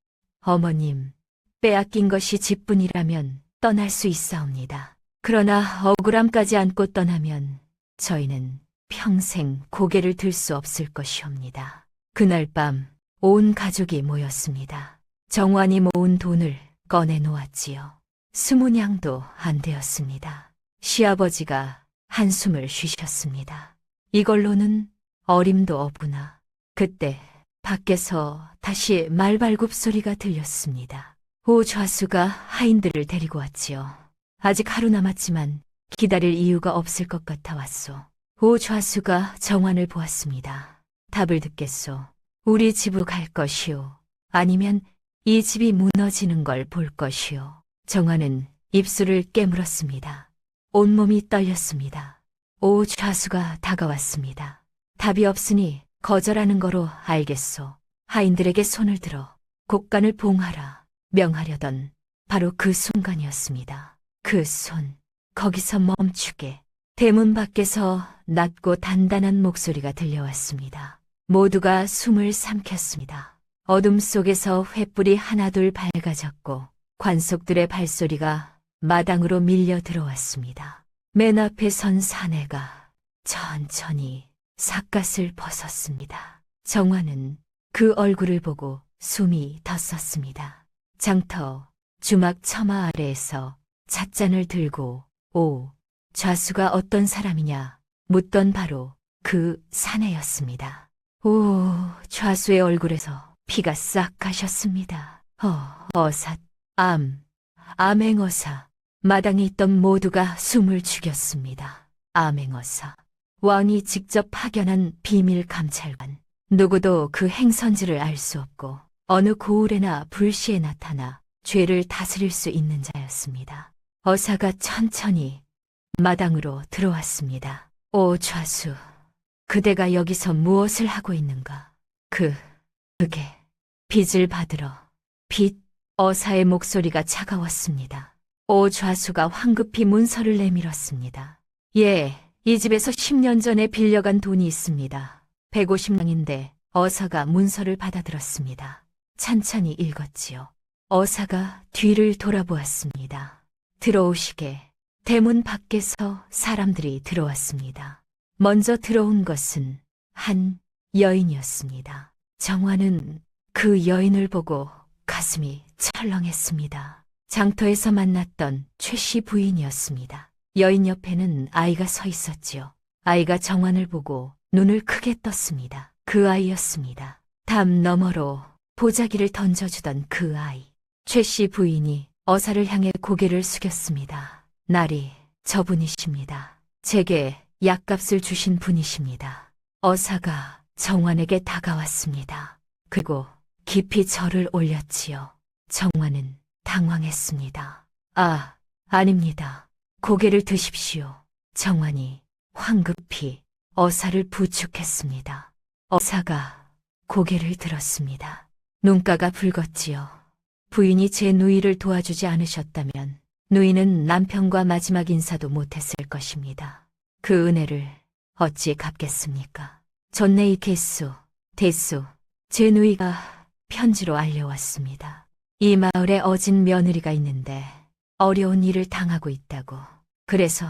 어머님, 빼앗긴 것이 집뿐이라면 떠날 수 있사옵니다. 그러나 억울함까지 안고 떠나면 저희는 평생 고개를 들 수 없을 것이옵니다. 그날 밤 온 가족이 모였습니다. 정환이 모은 돈을 꺼내 놓았지요. 20냥도 안 되었습니다. 시아버지가 한숨을 쉬셨습니다. 이걸로는 어림도 없구나. 그때 밖에서 다시 말발굽 소리가 들렸습니다. 오 좌수가 하인들을 데리고 왔지요. 아직 하루 남았지만 기다릴 이유가 없을 것 같아 왔소. 오 좌수가 정환을 보았습니다. 답을 듣겠소. 우리 집으로 갈 것이오. 아니면 이 집이 무너지는 걸 볼 것이오. 정환은 입술을 깨물었습니다. 온몸이 떨렸습니다. 오 좌수가 다가왔습니다. 답이 없으니 거절하는 거로 알겠소. 하인들에게 손을 들어 곡간을 봉하라 명하려던 바로 그 순간이었습니다. 그 손, 거기서 멈추게. 대문 밖에서 낮고 단단한 목소리가 들려왔습니다. 모두가 숨을 삼켰습니다. 어둠 속에서 횃불이 하나둘 밝아졌고 관속들의 발소리가 마당으로 밀려 들어왔습니다. 맨 앞에 선 사내가 천천히 삿갓을 벗었습니다. 정화는 그 얼굴을 보고 숨이 덧섰습니다. 장터 주막 처마 아래에서 찻잔을 들고 오 좌수가 어떤 사람이냐 묻던 바로 그 사내였습니다. 오 좌수의 얼굴에서 피가 싹 가셨습니다. 어삿, 암행어사. 마당에 있던 모두가 숨을 죽였습니다. 암행어사. 왕이 직접 파견한 비밀 감찰관. 누구도 그 행선지를 알 수 없고 어느 고을에나 불시에 나타나 죄를 다스릴 수 있는 자였습니다. 어사가 천천히 마당으로 들어왔습니다. 오 좌수, 그대가 여기서 무엇을 하고 있는가? 그게 빚을 받으러. 빚. 어사의 목소리가 차가웠습니다. 오 좌수가 황급히 문서를 내밀었습니다. 예, 이 집에서 10년 전에 빌려간 돈이 있습니다. 150냥인데 어사가 문서를 받아들었습니다. 찬찬히 읽었지요. 어사가 뒤를 돌아보았습니다. 들어오시게. 대문 밖에서 사람들이 들어왔습니다. 먼저 들어온 것은 한 여인이었습니다. 정화는 그 여인을 보고 가슴이 철렁했습니다. 장터에서 만났던 최 씨 부인이었습니다. 여인 옆에는 아이가 서 있었지요. 아이가 정환을 보고 눈을 크게 떴습니다. 그 아이였습니다. 담 너머로 보자기를 던져주던 그 아이. 최 씨 부인이 어사를 향해 고개를 숙였습니다. 날이 저분이십니다. 제게 약값을 주신 분이십니다. 어사가 정환에게 다가왔습니다. 그리고 깊이 절을 올렸지요. 정환은 당황했습니다. 아닙니다. 고개를 드십시오. 정환이 황급히 어사를 부축했습니다. 어사가 고개를 들었습니다. 눈가가 붉었지요. 부인이 제 누이를 도와주지 않으셨다면 누이는 남편과 마지막 인사도 못했을 것입니다. 그 은혜를 어찌 갚겠습니까? 전내이 개수, 대수, 제 누이가 편지로 알려왔습니다. 이 마을에 어진 며느리가 있는데 어려운 일을 당하고 있다고. 그래서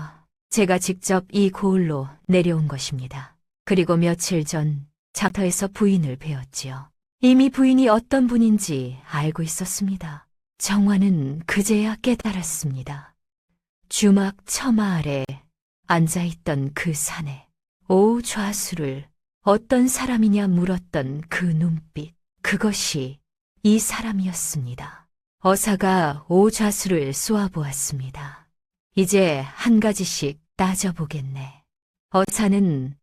제가 직접 이 고을로 내려온 것입니다. 그리고 며칠 전 장터에서 부인을 뵈었지요. 이미 부인이 어떤 분인지 알고 있었습니다. 정화는 그제야 깨달았습니다. 주막 처마 아래 앉아있던 그 사내, 오 좌수를 어떤 사람이냐 물었던 그 눈빛, 그것이 이 사람이었습니다. 어사가 오 좌수를 쏘아보았습니다. 이제 한 가지씩 따져보겠네. 어사는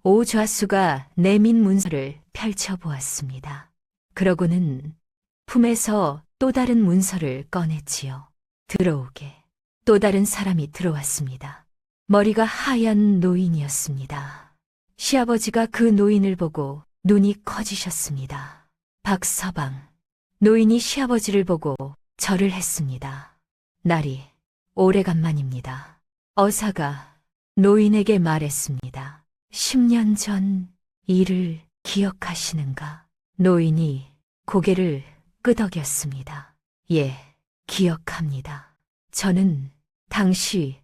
오좌수가 내민 문서를 펼쳐보았습니다. 그러고는 품에서 또 다른 문서를 꺼냈지요. 들어오게. 또 다른 사람이 들어왔습니다. 머리가 하얀 노인이었습니다. 시아버지가 그 노인을 보고 눈이 커지셨습니다. 박서방. 노인이 시아버지를 보고 절을 했습니다. 날이 오래간만입니다. 어사가 노인에게 말했습니다. 10년 전 일을 기억하시는가? 노인이 고개를 끄덕였습니다. 예, 기억합니다. 저는 당시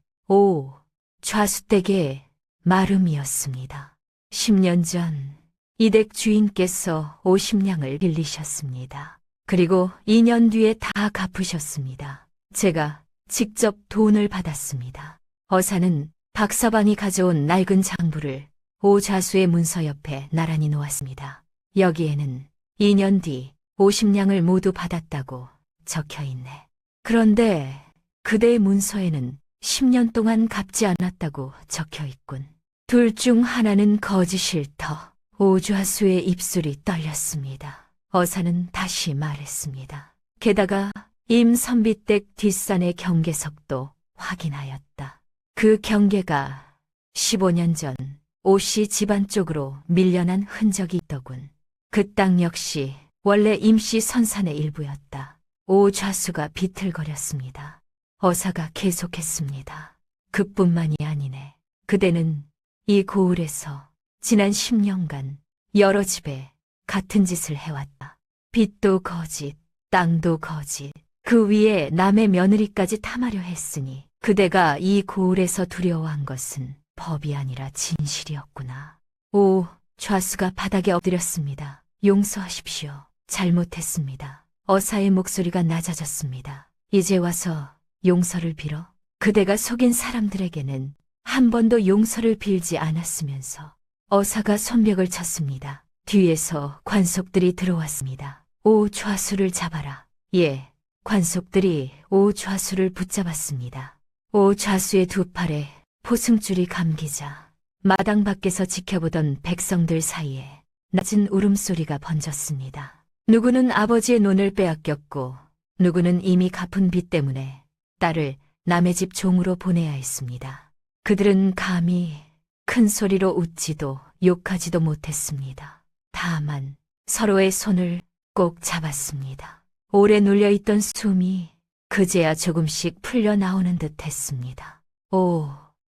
좌수댁의 마름이었습니다. 10년 전 이댁 주인께서 50냥을 빌리셨습니다. 그리고 2년 뒤에 다 갚으셨습니다. 제가 직접 돈을 받았습니다. 어사는 박서방이 가져온 낡은 장부를 오좌수의 문서 옆에 나란히 놓았습니다. 여기에는 2년 뒤 50냥을 모두 받았다고 적혀 있네. 그런데 그대의 문서에는 10년 동안 갚지 않았다고 적혀 있군. 둘 중 하나는 거짓일 터. 오좌수의 입술이 떨렸습니다. 어사는 다시 말했습니다. 게다가 임선비댁 뒷산의 경계석도 확인하였다. 그 경계가 15년 전 오씨 집안 쪽으로 밀려난 흔적이 있더군. 그 땅 역시 원래 임씨 선산의 일부였다. 오좌수가 비틀거렸습니다. 어사가 계속했습니다. 그뿐만이 아니네. 그대는 이 고을에서 지난 10년간 여러 집에 같은 짓을 해왔다. 빚도 거짓, 땅도 거짓, 그 위에 남의 며느리까지 탐하려 했으니 그대가 이 고을에서 두려워한 것은 법이 아니라 진실이었구나. 좌수가 바닥에 엎드렸습니다. 용서하십시오. 잘못했습니다. 어사의 목소리가 낮아졌습니다. 이제 와서 용서를 빌어? 그대가 속인 사람들에게는 한 번도 용서를 빌지 않았으면서. 어사가 손뼉을 쳤습니다. 뒤에서 관속들이 들어왔습니다. 오좌수를 잡아라. 예, 관속들이 오좌수를 붙잡았습니다. 오좌수의 두 팔에 포승줄이 감기자 마당 밖에서 지켜보던 백성들 사이에 낮은 울음소리가 번졌습니다. 누구는 아버지의 논을 빼앗겼고 누구는 이미 갚은 빚 때문에 딸을 남의 집 종으로 보내야 했습니다. 그들은 감히 큰 소리로 웃지도 욕하지도 못했습니다. 다만 서로의 손을 꼭 잡았습니다. 오래 눌려있던 숨이 그제야 조금씩 풀려나오는 듯 했습니다.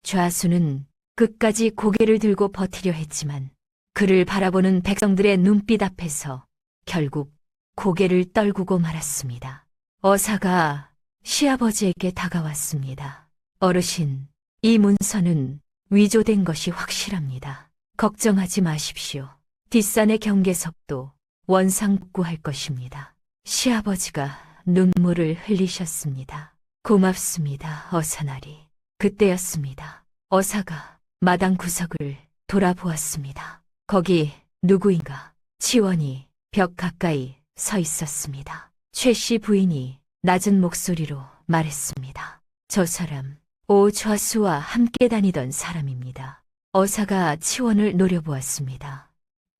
좌수는 끝까지 고개를 들고 버티려 했지만 그를 바라보는 백성들의 눈빛 앞에서 결국 고개를 떨구고 말았습니다. 어사가 시아버지에게 다가왔습니다. 어르신, 이 문서는 위조된 것이 확실합니다. 걱정하지 마십시오. 뒷산의 경계석도 원상복구할 것입니다. 시아버지가 눈물을 흘리셨습니다. 고맙습니다, 어사나리. 그때였습니다. 어사가 마당 구석을 돌아보았습니다. 거기 누구인가? 치원이 벽 가까이 서 있었습니다. 최 씨 부인이 낮은 목소리로 말했습니다. 저 사람, 오좌수와 함께 다니던 사람입니다. 어사가 치원을 노려보았습니다.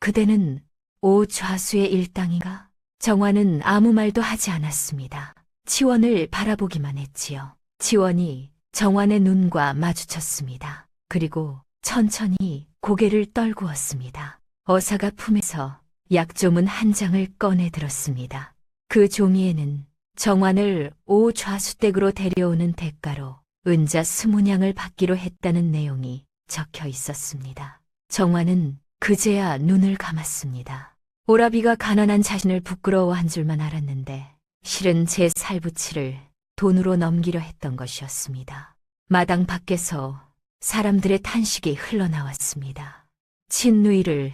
그대는 오좌수의 일당인가? 정화는 아무 말도 하지 않았습니다. 치원을 바라보기만 했지요. 치원이 정환의 눈과 마주쳤습니다. 그리고 천천히 고개를 떨구었습니다. 어사가 품에서 약조문 한 장을 꺼내 들었습니다. 그 종이에는 정환을 오좌수댁으로 데려오는 대가로 은자 20냥을 받기로 했다는 내용이 적혀 있었습니다. 정환은 그제야 눈을 감았습니다. 오라비가 가난한 자신을 부끄러워한 줄만 알았는데 실은 제 살부치를 돈으로 넘기려 했던 것이었습니다. 마당 밖에서 사람들의 탄식이 흘러나왔습니다. 친누이를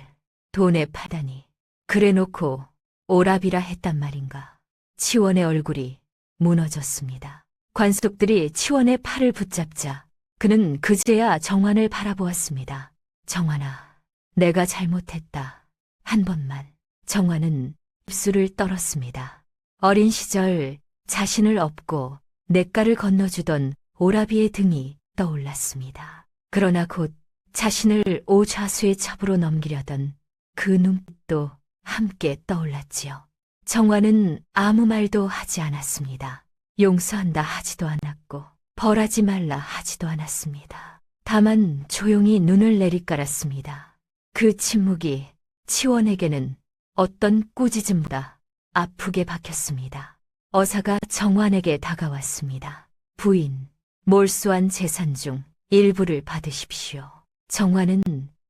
돈에 파다니 그래놓고 오라비라 했단 말인가. 치원의 얼굴이 무너졌습니다. 관속들이 치원의 팔을 붙잡자 그는 그제야 정환을 바라보았습니다. 정환아, 내가 잘못했다. 한 번만. 정환은 입술을 떨었습니다. 어린 시절 자신을 업고 냇가를 건너주던 오라비의 등이 떠올랐습니다. 그러나 곧 자신을 오좌수의 첩으로 넘기려던 그 눈빛도 함께 떠올랐지요. 정화는 아무 말도 하지 않았습니다. 용서한다 하지도 않았고 벌하지 말라 하지도 않았습니다. 다만 조용히 눈을 내리깔았습니다. 그 침묵이 치원에게는 어떤 꾸짖음보다 아프게 박혔습니다. 어사가 정환에게 다가왔습니다. 부인, 몰수한 재산 중 일부를 받으십시오. 정환은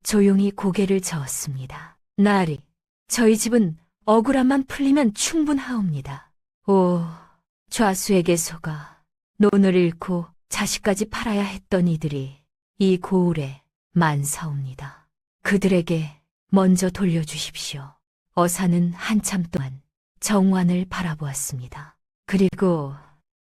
조용히 고개를 저었습니다. 나리, 저희 집은 억울함만 풀리면 충분하옵니다. 오, 좌수에게 속아 논을 잃고 자식까지 팔아야 했던 이들이 이 고을에 만사옵니다. 그들에게 먼저 돌려주십시오. 어사는 한참 동안 정환을 바라보았습니다. 그리고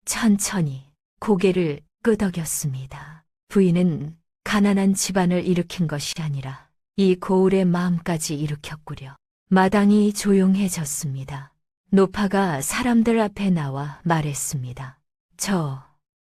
천천히 고개를 끄덕였습니다. 부인은 가난한 집안을 일으킨 것이 아니라 이 고을의 마음까지 일으켰구려. 마당이 조용해졌습니다. 노파가 사람들 앞에 나와 말했습니다. 저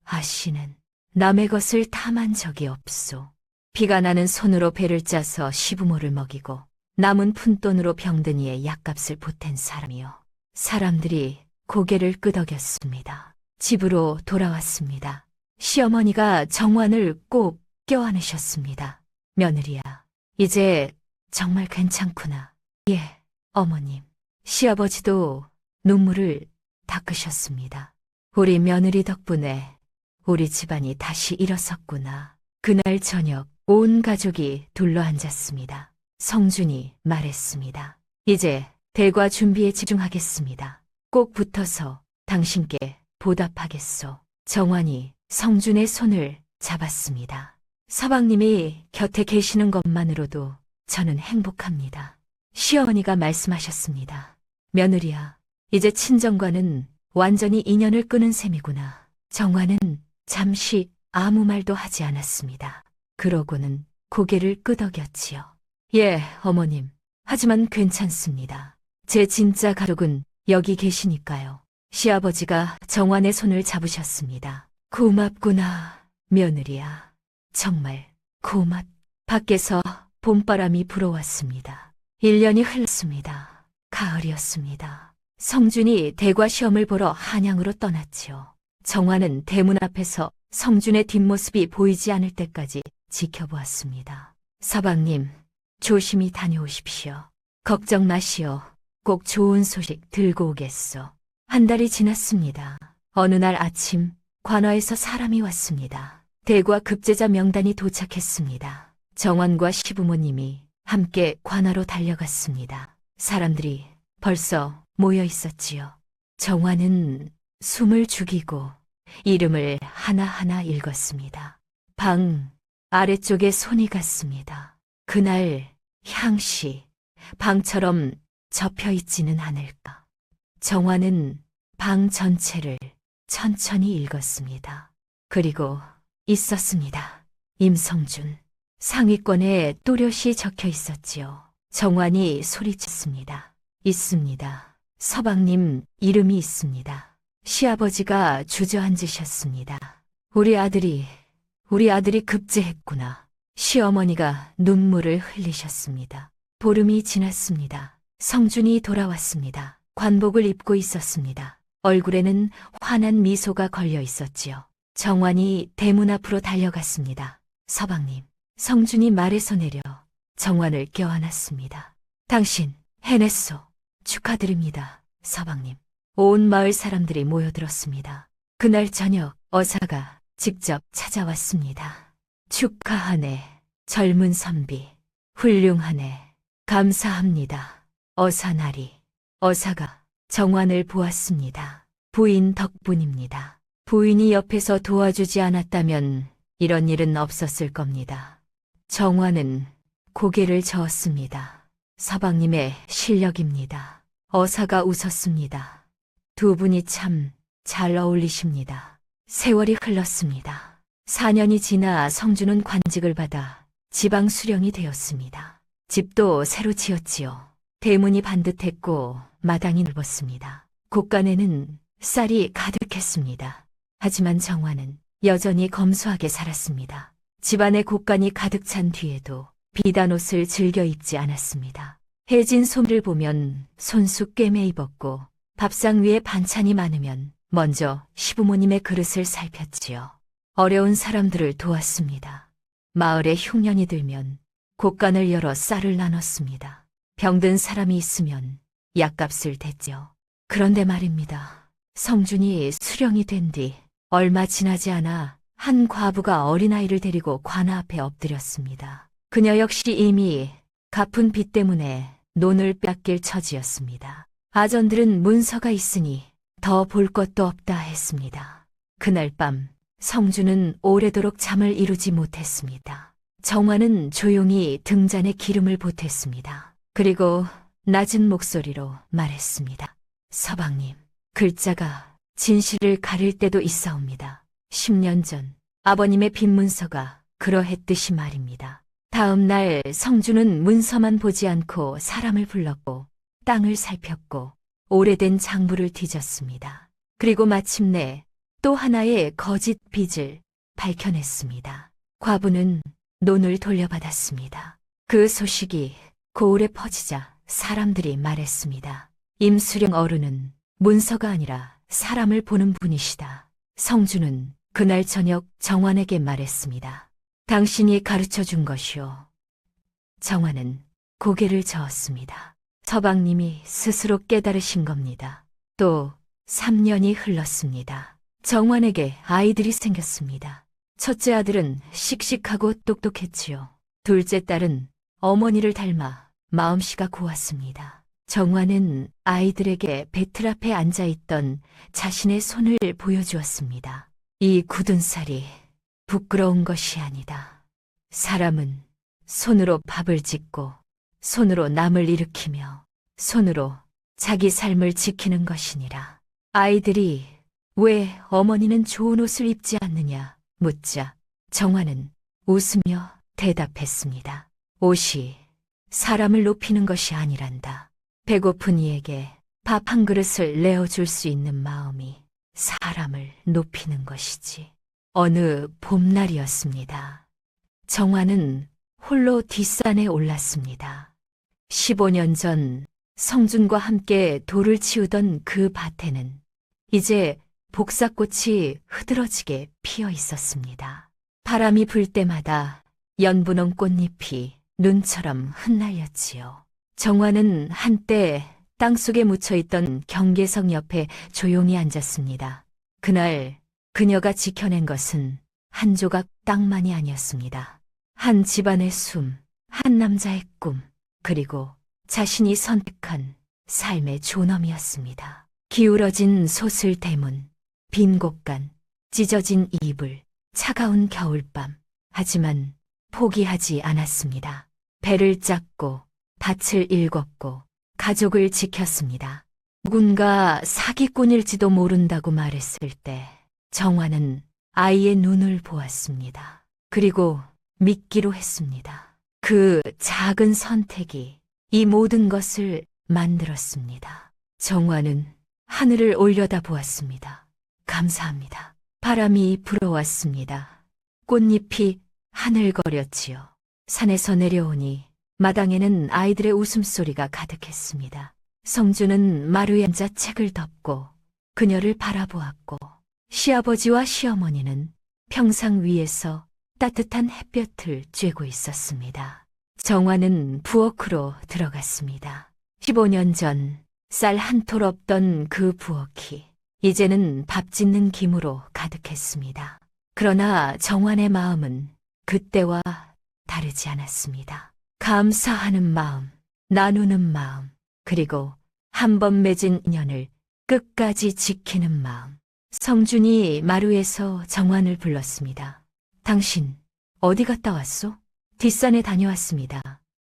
아씨는 남의 것을 탐한 적이 없소. 비가 나는 손으로 배를 짜서 시부모를 먹이고 남은 푼돈으로 병든이의 약값을 보탠 사람이요. 사람들이 고개를 끄덕였습니다. 집으로 돌아왔습니다. 시어머니가 정환을 꼭 껴안으셨습니다. 며느리야, 이제 정말 괜찮구나. 예, 어머님. 시아버지도 눈물을 닦으셨습니다. 우리 며느리 덕분에 우리 집안이 다시 일어섰구나. 그날 저녁 온 가족이 둘러앉았습니다. 성준이 말했습니다. 이제 대과 준비에 집중하겠습니다. 꼭 붙어서 당신께 보답하겠소. 정환이 성준의 손을 잡았습니다. 서방님이 곁에 계시는 것만으로도 저는 행복합니다. 시어머니가 말씀하셨습니다. 며느리야, 이제 친정과는 완전히 인연을 끊은 셈이구나. 정환은 잠시 아무 말도 하지 않았습니다. 그러고는 고개를 끄덕였지요. 예, 어머님. 하지만 괜찮습니다. 제 진짜 가족은 여기 계시니까요. 시아버지가 정환의 손을 잡으셨습니다. 고맙구나, 며느리야. 정말 고맙. 밖에서 봄바람이 불어왔습니다. 1년이 흘렀습니다. 가을이었습니다. 성준이 대과 시험을 보러 한양으로 떠났지요. 정환은 대문 앞에서 성준의 뒷모습이 보이지 않을 때까지 지켜보았습니다. 서방님, 조심히 다녀오십시오. 걱정 마시오. 꼭 좋은 소식 들고 오겠소. 한 달이 지났습니다. 어느 날 아침 관화에서 사람이 왔습니다. 대과 급제자 명단이 도착했습니다. 정환과 시부모님이 함께 관화로 달려갔습니다. 사람들이 벌써 모여 있었지요. 정환은 숨을 죽이고 이름을 하나하나 읽었습니다. 방 아래쪽에 손이 갔습니다. 그날 향시 방처럼 접혀 있지는 않을까. 정환은 방 전체를 천천히 읽었습니다. 그리고 있었습니다. 임성준. 상위권에 또렷이 적혀 있었지요. 정환이 소리쳤습니다. 있습니다. 서방님 이름이 있습니다. 시아버지가 주저앉으셨습니다. 우리 아들이 급제했구나. 시어머니가 눈물을 흘리셨습니다. 보름이 지났습니다. 성준이 돌아왔습니다. 관복을 입고 있었습니다. 얼굴에는 환한 미소가 걸려 있었지요. 정환이 대문 앞으로 달려갔습니다. 서방님. 성준이 말에서 내려 정환을 껴안았습니다. 당신 해냈소. 축하드립니다. 서방님. 온 마을 사람들이 모여들었습니다. 그날 저녁 어사가 직접 찾아왔습니다. 축하하네. 젊은 선비. 훌륭하네. 감사합니다. 어사나리. 어사가 정환을 보았습니다. 부인 덕분입니다. 부인이 옆에서 도와주지 않았다면 이런 일은 없었을 겁니다. 정환은 고개를 저었습니다. 서방님의 실력입니다. 어사가 웃었습니다. 두 분이 참 잘 어울리십니다. 세월이 흘렀습니다. 4년이 지나 성준은 관직을 받아 지방 수령이 되었습니다. 집도 새로 지었지요. 대문이 반듯했고 마당이 넓었습니다. 곳간에는 쌀이 가득했습니다. 하지만 정환은 여전히 검소하게 살았습니다. 집안에 곡간이 가득 찬 뒤에도 비단 옷을 즐겨 입지 않았습니다. 해진 소미를 보면 손수 꿰매 입었고 밥상 위에 반찬이 많으면 먼저 시부모님의 그릇을 살폈지요. 어려운 사람들을 도왔습니다. 마을에 흉년이 들면 곡간을 열어 쌀을 나눴습니다. 병든 사람이 있으면 약값을 댔지요. 그런데 말입니다. 성준이 수령이 된 뒤 얼마 지나지 않아 한 과부가 어린아이를 데리고 관아 앞에 엎드렸습니다. 그녀 역시 이미 갚은 빚 때문에 논을 뺏길 처지였습니다. 아전들은 문서가 있으니 더 볼 것도 없다 했습니다. 그날 밤 성준은 오래도록 잠을 이루지 못했습니다. 정화는 조용히 등잔에 기름을 보탰습니다. 그리고 낮은 목소리로 말했습니다. 서방님, 글자가 진실을 가릴 때도 있사옵니다. 10년 전 아버님의 빈 문서가 그러했듯이 말입니다. 다음 날 성준은 문서만 보지 않고 사람을 불렀고 땅을 살폈고 오래된 장부를 뒤졌습니다. 그리고 마침내 또 하나의 거짓 빚을 밝혀냈습니다. 과부는 논을 돌려받았습니다. 그 소식이 고을에 퍼지자 사람들이 말했습니다. 임수령 어른은 문서가 아니라 사람을 보는 분이시다. 성준은 그날 저녁 정환에게 말했습니다. 당신이 가르쳐 준 것이오. 정환은 고개를 저었습니다. 서방님이 스스로 깨달으신 겁니다. 또 3년이 흘렀습니다. 정환에게 아이들이 생겼습니다. 첫째 아들은 씩씩하고 똑똑했지요. 둘째 딸은 어머니를 닮아 마음씨가 고왔습니다. 정환은 아이들에게 배틀 앞에 앉아있던 자신의 손을 보여주었습니다. 이 굳은 살이 부끄러운 것이 아니다. 사람은 손으로 밥을 짓고 손으로 남을 일으키며 손으로 자기 삶을 지키는 것이니라. 아이들이 왜 어머니는 좋은 옷을 입지 않느냐 묻자 정환은 웃으며 대답했습니다. 옷이 사람을 높이는 것이 아니란다. 배고픈 이에게 밥 한 그릇을 내어줄 수 있는 마음이 사람을 높이는 것이지. 어느 봄날이었습니다. 정환은 홀로 뒷산에 올랐습니다. 15년 전 성준과 함께 돌을 치우던 그 밭에는 이제 복사꽃이 흐드러지게 피어 있었습니다. 바람이 불 때마다 연분홍 꽃잎이 눈처럼 흩날렸지요. 정환은 한때 땅속에 묻혀있던 경계석 옆에 조용히 앉았습니다. 그날 그녀가 지켜낸 것은 한 조각 땅만이 아니었습니다. 한 집안의 숨, 한 남자의 꿈, 그리고 자신이 선택한 삶의 존엄이었습니다. 기울어진 솥을 대문, 빈 곳간, 찢어진 이불, 차가운 겨울밤. 하지만 포기하지 않았습니다. 배를 짰고 밭을 일궜고 가족을 지켰습니다. 누군가 사기꾼일지도 모른다고 말했을 때 정환은 아이의 눈을 보았습니다. 그리고 믿기로 했습니다. 그 작은 선택이 이 모든 것을 만들었습니다. 정환은 하늘을 올려다 보았습니다. 감사합니다. 바람이 불어왔습니다. 꽃잎이 하늘거렸지요. 산에서 내려오니 마당에는 아이들의 웃음소리가 가득했습니다. 성준은 마루에 앉아 책을 덮고 그녀를 바라보았고 시아버지와 시어머니는 평상 위에서 따뜻한 햇볕을 쬐고 있었습니다. 정환은 부엌으로 들어갔습니다. 15년 전 쌀 한 톨 없던 그 부엌이 이제는 밥 짓는 김으로 가득했습니다. 그러나 정환의 마음은 그때와 다르지 않았습니다. 감사하는 마음, 나누는 마음, 그리고 한 번 맺은 인연을 끝까지 지키는 마음. 성준이 마루에서 정환을 불렀습니다. 당신 어디 갔다 왔소? 뒷산에 다녀왔습니다.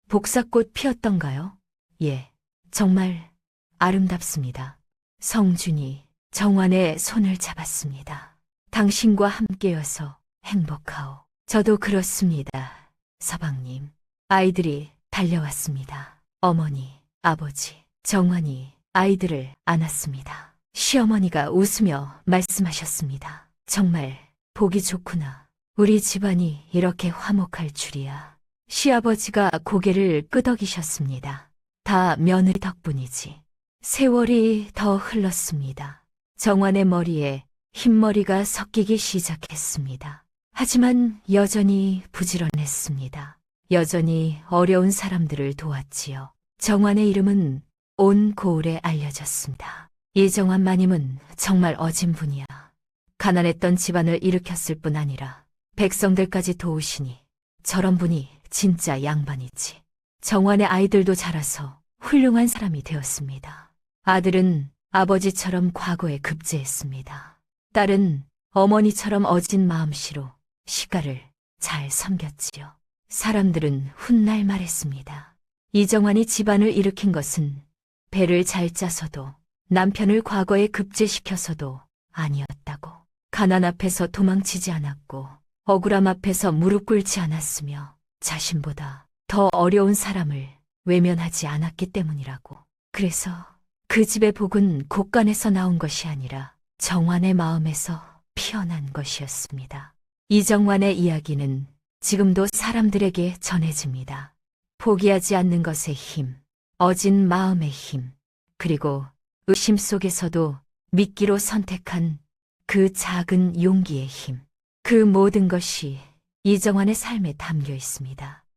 복사꽃 피었던가요? 예, 정말 아름답습니다. 성준이 정환의 손을 잡았습니다. 당신과 함께여서 행복하오. 저도 그렇습니다, 서방님. 아이들이 달려왔습니다. 어머니, 아버지, 정환이 아이들을 안았습니다. 시어머니가 웃으며 말씀하셨습니다. 정말 보기 좋구나. 우리 집안이 이렇게 화목할 줄이야. 시아버지가 고개를 끄덕이셨습니다. 다 며느리 덕분이지. 세월이 더 흘렀습니다. 정환의 머리에 흰머리가 섞이기 시작했습니다. 하지만 여전히 부지런했습니다. 여전히 어려운 사람들을 도왔지요. 정환의 이름은 온 고을에 알려졌습니다. 이정환 마님은 정말 어진 분이야. 가난했던 집안을 일으켰을 뿐 아니라 백성들까지 도우시니 저런 분이 진짜 양반이지. 정환의 아이들도 자라서 훌륭한 사람이 되었습니다. 아들은 아버지처럼 과거에 급제했습니다. 딸은 어머니처럼 어진 마음씨로 시가를 잘 섬겼지요. 사람들은 훗날 말했습니다. 이정환이 집안을 일으킨 것은 배를 잘 짜서도 남편을 과거에 급제시켜서도 아니었다고. 가난 앞에서 도망치지 않았고 억울함 앞에서 무릎 꿇지 않았으며 자신보다 더 어려운 사람을 외면하지 않았기 때문이라고. 그래서 그 집의 복은 곳간에서 나온 것이 아니라 정환의 마음에서 피어난 것이었습니다. 이정환의 이야기는 지금도 사람들에게 전해집니다. 포기하지 않는 것의 힘, 어진 마음의 힘, 그리고 의심 속에서도 믿기로 선택한 그 작은 용기의 힘. 그 모든 것이 이정환의 삶에 담겨 있습니다.